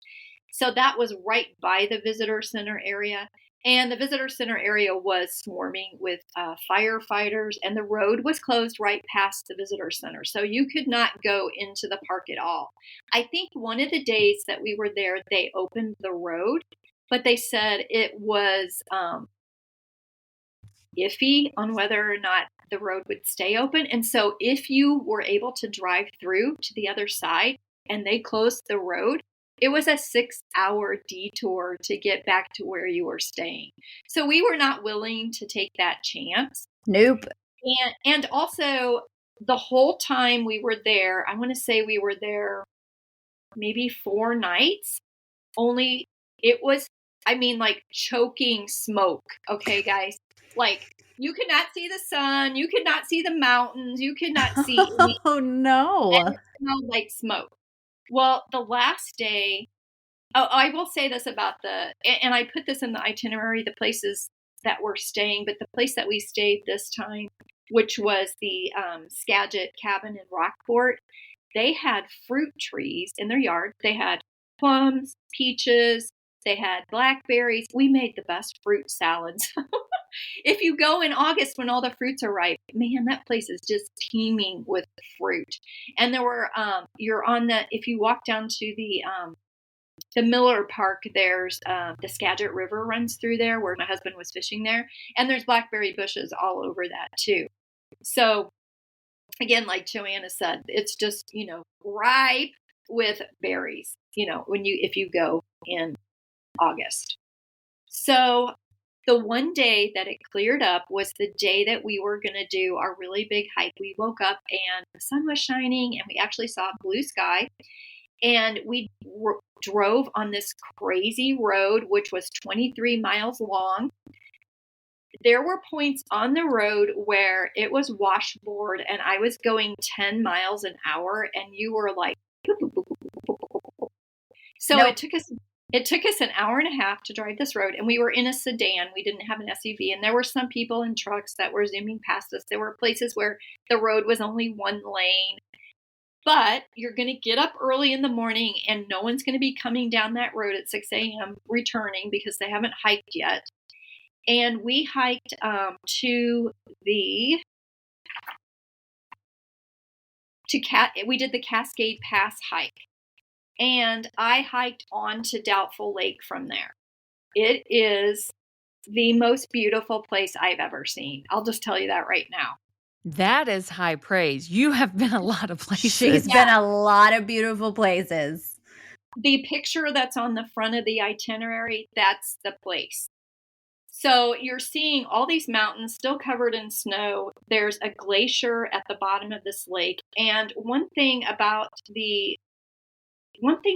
So that was right by the visitor center area. And the visitor center area was swarming with firefighters, and the road was closed right past the visitor center. So you could not go into the park at all. I think one of the days that we were there, they opened the road, but they said it was iffy on whether or not the road would stay open. And so if you were able to drive through to the other side and they closed the road, it was a 6-hour detour to get back to where you were staying. So we were not willing to take that chance. Nope. And also the whole time we were there, I want to say we were there maybe 4 nights. Only it was, like choking smoke. Okay, guys. Like you could not see the sun. You could not see the mountains. You could not see anything. Oh no. And it smelled like smoke. Well, the last day, I will say this about and I put this in the itinerary, the places that we're staying, but the place that we stayed this time, which was the Skagit Cabin in Rockport, they had fruit trees in their yard. They had plums, peaches, they had blackberries. We made the best fruit salads. If you go in August when all the fruits are ripe, man, that place is just teeming with fruit. And there were, if you walk down to the Miller Park, there's the Skagit River runs through there where my husband was fishing there. And there's blackberry bushes all over that too. So again, like Joanna said, it's just, ripe with berries, if you go in August. So the one day that it cleared up was the day that we were going to do our really big hike. We woke up and the sun was shining and we actually saw blue sky. And we drove on this crazy road, which was 23 miles long. There were points on the road where it was washboard and I was going 10 miles an hour and you were like, so nope. It took us an hour and a half to drive this road, and we were in a sedan. We didn't have an SUV, and there were some people in trucks that were zooming past us. There were places where the road was only one lane. But you're going to get up early in the morning and no one's going to be coming down that road at 6 a.m. returning because they haven't hiked yet. And we hiked we did the Cascade Pass hike. And I hiked on to Doubtful Lake from there. It is the most beautiful place I've ever seen. I'll just tell you that right now. That is high praise. You have been a lot of places. She's been a lot of beautiful places. The picture that's on the front of the itinerary, that's the place. So you're seeing all these mountains still covered in snow. There's a glacier at the bottom of this lake. And one thing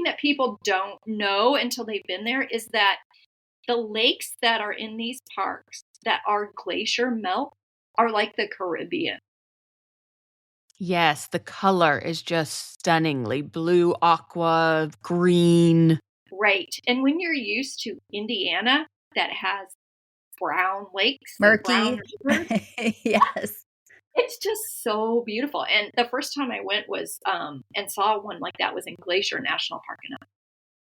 that people don't know until they've been there is that the lakes that are in these parks that are glacier melt are like the Caribbean. Yes, the color is just stunningly blue, aqua, green. Right. And when you're used to Indiana that has brown lakes, murky. Brown rivers, yes. it's just so beautiful. And the first time I went was and saw one like that was in Glacier National Park. And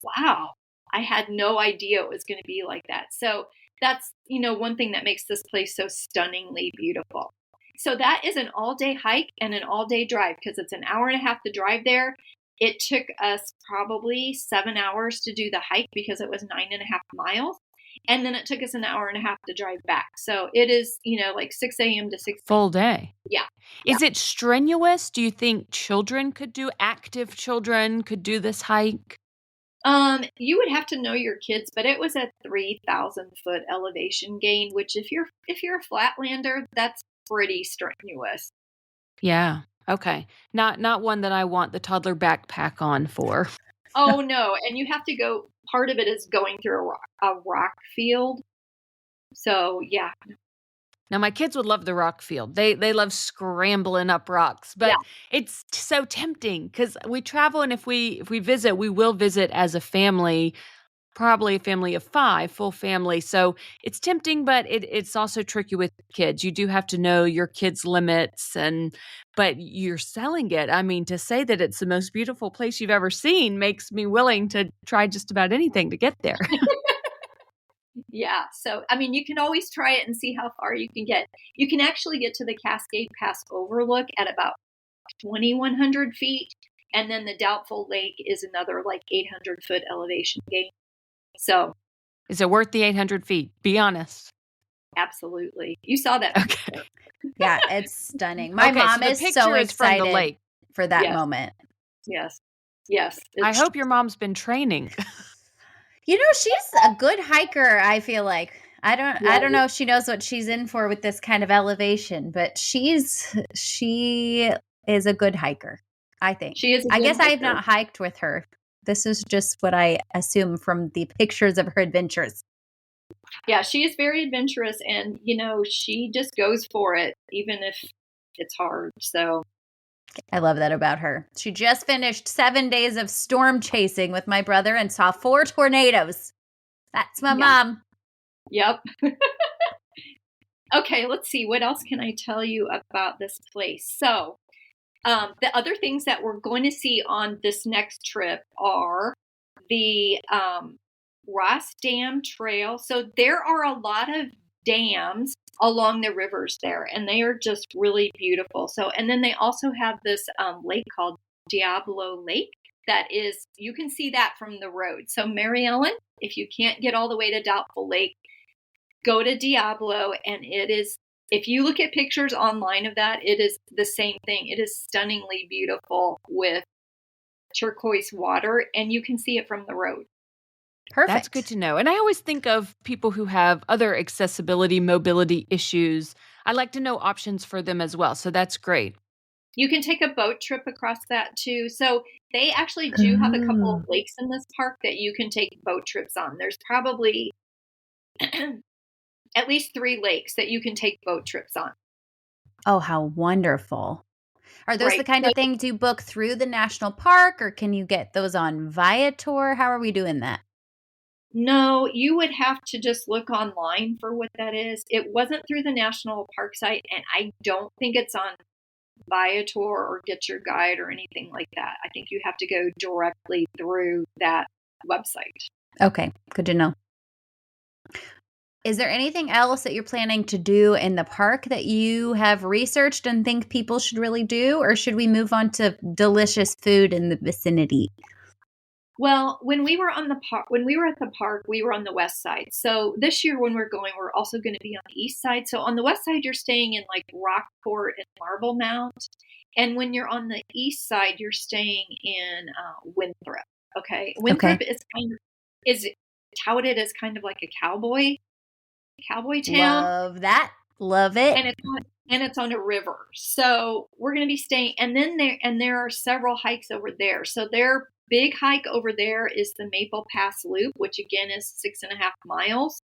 wow, I had no idea it was going to be like that. So that's, one thing that makes this place so stunningly beautiful. So that is an all-day hike and an all-day drive because it's an hour and a half to drive there. It took us probably 7 hours to do the hike because it was 9.5 miles. And then it took us an hour and a half to drive back. So it is, like 6 a.m. to 6 Full day. Yeah. Is it strenuous? Do you think active children could do this hike? You would have to know your kids, but it was a 3,000 foot elevation gain, which if you're a flatlander, that's pretty strenuous. Yeah. Okay. Not one that I want the toddler backpack on for. Oh no. And you have to go, part of it is going through a rock field. So yeah. Now my kids would love the rock field. They love scrambling up rocks, but it's so tempting because we travel and if we visit, we will visit as a family, probably a family of 5, full family. So it's tempting, but it's also tricky with kids. You do have to know your kids' limits but you're selling it. I mean, to say that it's the most beautiful place you've ever seen makes me willing to try just about anything to get there. Yeah. So, I mean, you can always try it and see how far you can get. You can actually get to the Cascade Pass overlook at about 2,100 feet. And then the Doubtful Lake is another like 800 foot elevation gain. So. Is it worth the 800 feet? Be honest. Absolutely. You saw that. Okay. Yeah, it's stunning. My mom is so excited from the lake for that moment. Yes. Yes. I hope your mom's been training. She's a good hiker, I feel like. I don't know if she knows what she's in for with this kind of elevation, but she is a good hiker, I think. She is. I guess I have not hiked with her. This is just what I assume from the pictures of her adventures. Yeah, she is very adventurous and, she just goes for it, even if it's hard. So I love that about her. She just finished 7 days of storm chasing with my brother and saw 4 tornadoes. That's my mom. Yep. Okay, let's see. What else can I tell you about this place? So the other things that we're going to see on this next trip are the Ross Dam Trail. So there are a lot of dams along the rivers there, and they are just really beautiful. So, and then they also have this lake called Diablo Lake that is, you can see that from the road. So Mary Ellen, if you can't get all the way to Doubtful Lake, go to Diablo, and it is, if you look at pictures online of that, it is the same thing. It is stunningly beautiful with turquoise water, and you can see it from the road. Perfect. That's good to know. And I always think of people who have other accessibility, mobility issues. I like to know options for them as well. So that's great. You can take a boat trip across that too. So they actually do have a couple of lakes in this park that you can take boat trips on. There's probably at least 3 lakes that you can take boat trips on. Oh, how wonderful. Are those the kind of things you book through the national park, or can you get those on Viator? How are we doing that? No, you would have to just look online for what that is. It wasn't through the national park site, and I don't think it's on buy a tour or get your guide or anything like that. I think you have to go directly through that website. Okay, good to know. Is there anything else that you're planning to do in the park that you have researched and think people should really do, or should we move on to delicious food in the vicinity? Well, when we were at the park, we were on the west side. So this year when we're going, we're also going to be on the east side. So on the west side, you're staying in like Rockport and Marble Mount. And when you're on the east side, you're staying in Winthrop. Okay. Winthrop is touted as kind of like a cowboy town. Love that. Love it. And it's on a river. So we're going to be staying, and then there are several hikes over there. So their big hike over there is the Maple Pass Loop, which again is 6.5 miles.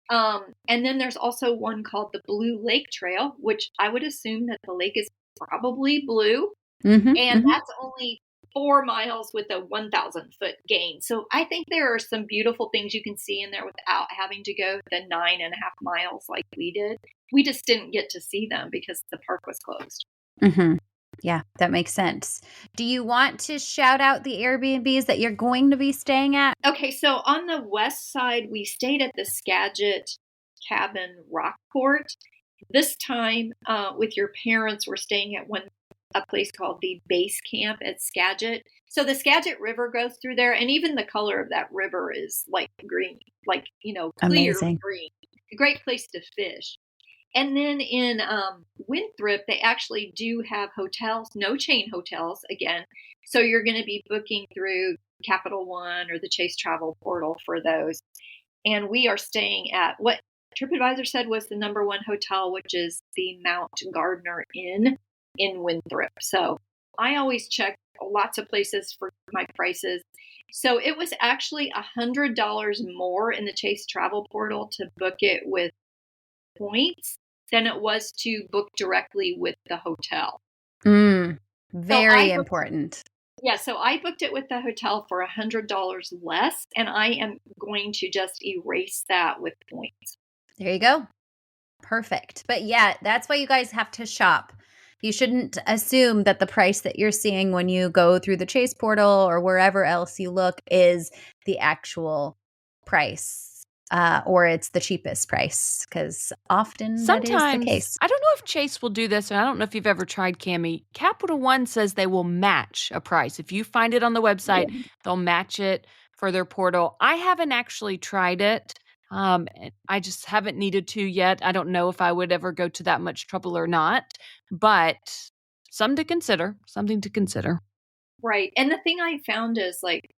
And then there's also one called the Blue Lake Trail, which I would assume that the lake is probably blue. And that's only 4 miles with a 1,000-foot gain. So I think there are some beautiful things you can see in there without having to go the 9.5 miles like we did. We just didn't get to see them because the park was closed. Yeah, that makes sense. Do you want to shout out the Airbnbs that you're going to be staying at? Okay, so on the west side, we stayed at the Skagit Cabin Rockport. This time, with your parents, we're staying at a place called the Base Camp at Skagit. So the Skagit River goes through there, and even the color of that river is like green, like, clear Amazing. green. A great place to fish. And then in Winthrop, they actually do have hotels, no chain hotels again. So you're going to be booking through Capital One or the Chase Travel Portal for those. And we are staying at what TripAdvisor said was the #1 hotel, which is the Mount Gardner Inn in Winthrop. So I always check lots of places for my prices. So it was actually $100 more in the Chase Travel Portal to book it with points than it was to book directly with the hotel. Very important. Yeah, so I booked it with the hotel for $100 less, and I am going to just erase that with points. There you go. Perfect. But yeah, that's why you guys have to shop. You shouldn't assume that the price that you're seeing when you go through the Chase portal or wherever else you look is the actual price. Or it's the cheapest price, because often that is the case. I don't know if Chase will do this, and I don't know if you've ever tried, Cami. Capital One says they will match a price. If you find it on the website, they'll match it for their portal. I haven't actually tried it. I just haven't needed to yet. I don't know if I would ever go to that much trouble or not, but something to consider. Right. And the thing I found is like,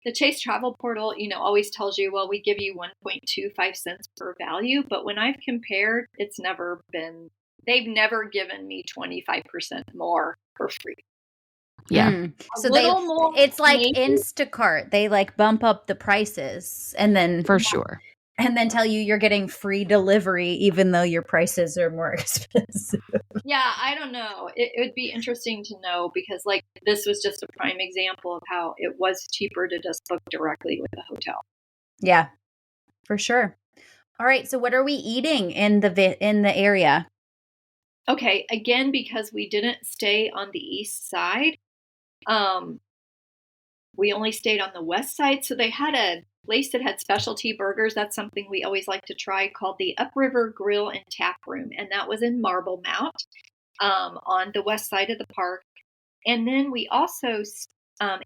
the Chase Travel Portal, always tells you, well, we give you 1.25 cents per value. But when I've compared, they've never given me 25% more for free. Yeah. So it's like Instacart. They like bump up the prices and then for sure. And then tell you you're getting free delivery even though your prices are more expensive. Yeah, I don't know. It would be interesting to know, because like this was just a prime example of how it was cheaper to just book directly with the hotel. Yeah, for sure. All right, so what are we eating in the area? Okay, again, because we didn't stay on the east side, we only stayed on the west side. So they had a place that had specialty burgers. That's something we always like to try, called the Upriver Grill and Tap Room. And that was in Marble Mount on the west side of the park. And then we also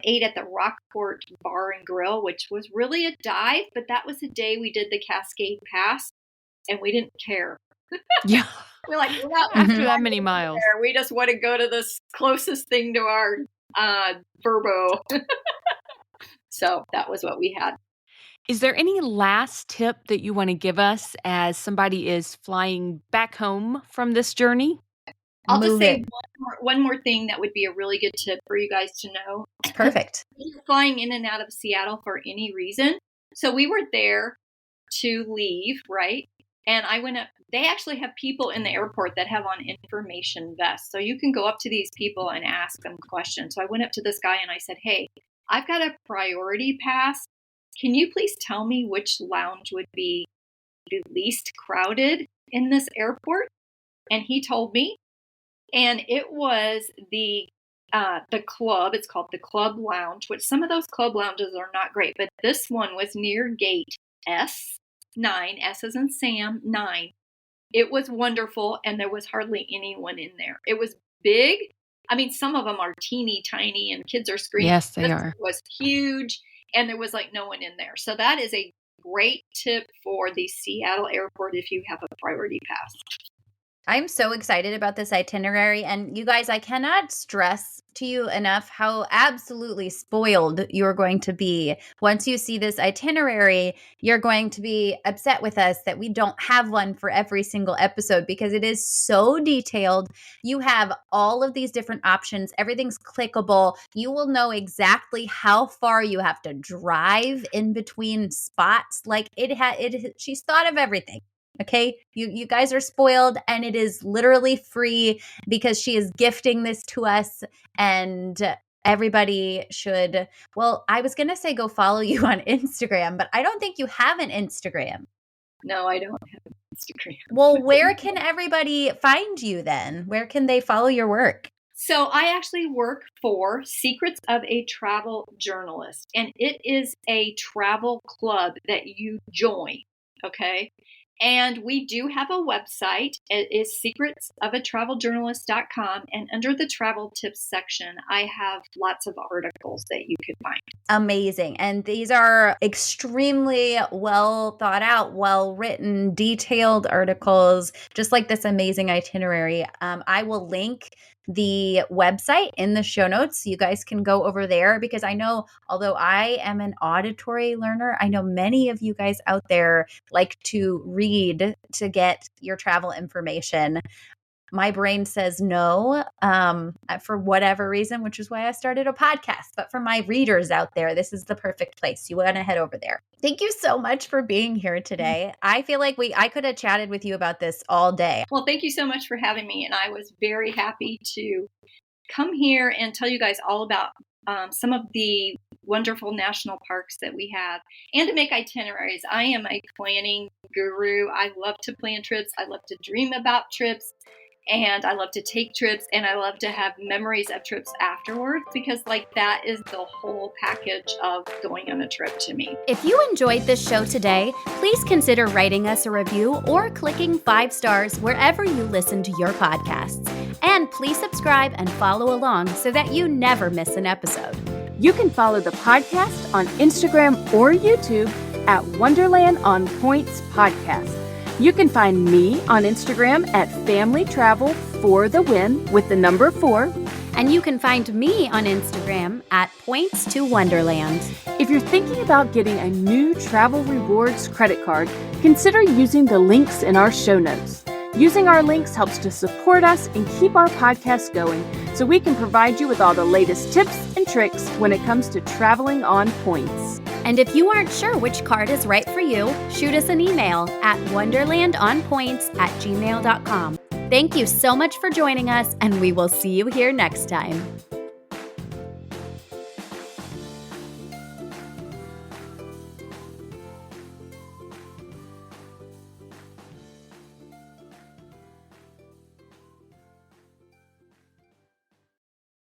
ate at the Rockport Bar and Grill, which was really a dive, but that was the day we did the Cascade Pass and we didn't care. Yeah. We're like, after that many miles, we just want to go to this closest thing to our Verbo. So that was what we had. Is there any last tip that you want to give us as somebody is flying back home from this journey? I'll just say one more thing that would be a really good tip for you guys to know. Perfect. You're flying in and out of Seattle for any reason. So we were there to leave, right? And I went up. They actually have people in the airport that have on information vests. So you can go up to these people and ask them questions. So I went up to this guy and I said, hey, I've got a priority pass. Can you please tell me which lounge would be the least crowded in this airport? And he told me. And it was the club. It's called the Club Lounge, which some of those club lounges are not great, but this one was near gate S9, S as in Sam, 9. It was wonderful, and there was hardly anyone in there. It was big. I mean, some of them are teeny tiny, and kids are screaming. Yes, they This are. was huge, and there was like no one in there. So that is a great tip for the Seattle airport if you have a priority pass. I'm so excited about this itinerary. And you guys, I cannot stress to you enough how absolutely spoiled you're going to be. Once you see this itinerary, you're going to be upset with us that we don't have one for every single episode because it is so detailed. You have all of these different options. Everything's clickable. You will know exactly how far you have to drive in between spots. Like she's thought of everything. Okay, you guys are spoiled, and it is literally free because she is gifting this to us, and everybody should, well, I was going to say go follow you on Instagram, but I don't think you have an Instagram. No, I don't have an Instagram. Well, where can everybody find you then? Where can they follow your work? So I actually work for Secrets of a Travel Journalist, and it is a travel club that you join, okay? And we do have a website. It is secretsofatraveljournalist.com. And under the travel tips section, I have lots of articles that you can find. Amazing. And these are extremely well thought out, well written, detailed articles, just like this amazing itinerary. I will link the website in the show notes. So you guys can go over there because I know, although I am an auditory learner, I know many of you guys out there like to read to get your travel information. My brain says no for whatever reason, which is why I started a podcast. But for my readers out there, this is the perfect place. You want to head over there. Thank you so much for being here today. I feel like I could have chatted with you about this all day. Well, thank you so much for having me. And I was very happy to come here and tell you guys all about some of the wonderful national parks that we have and to make itineraries. I am a planning guru. I love to plan trips. I love to dream about trips. And I love to take trips, and I love to have memories of trips afterwards because, like, that is the whole package of going on a trip to me. If you enjoyed this show today, please consider writing us a review or clicking 5 stars wherever you listen to your podcasts. And please subscribe and follow along so that you never miss an episode. You can follow the podcast on Instagram or YouTube at Wonderland on Points Podcast. You can find me on Instagram at Family Travel for the Win with the number 4. And you can find me on Instagram at Points to Wonderland. If you're thinking about getting a new Travel Rewards credit card, consider using the links in our show notes. Using our links helps to support us and keep our podcast going so we can provide you with all the latest tips and tricks when it comes to traveling on points. And if you aren't sure which card is right for you, shoot us an email at wonderlandonpoints@gmail.com. Thank you so much for joining us, and we will see you here next time.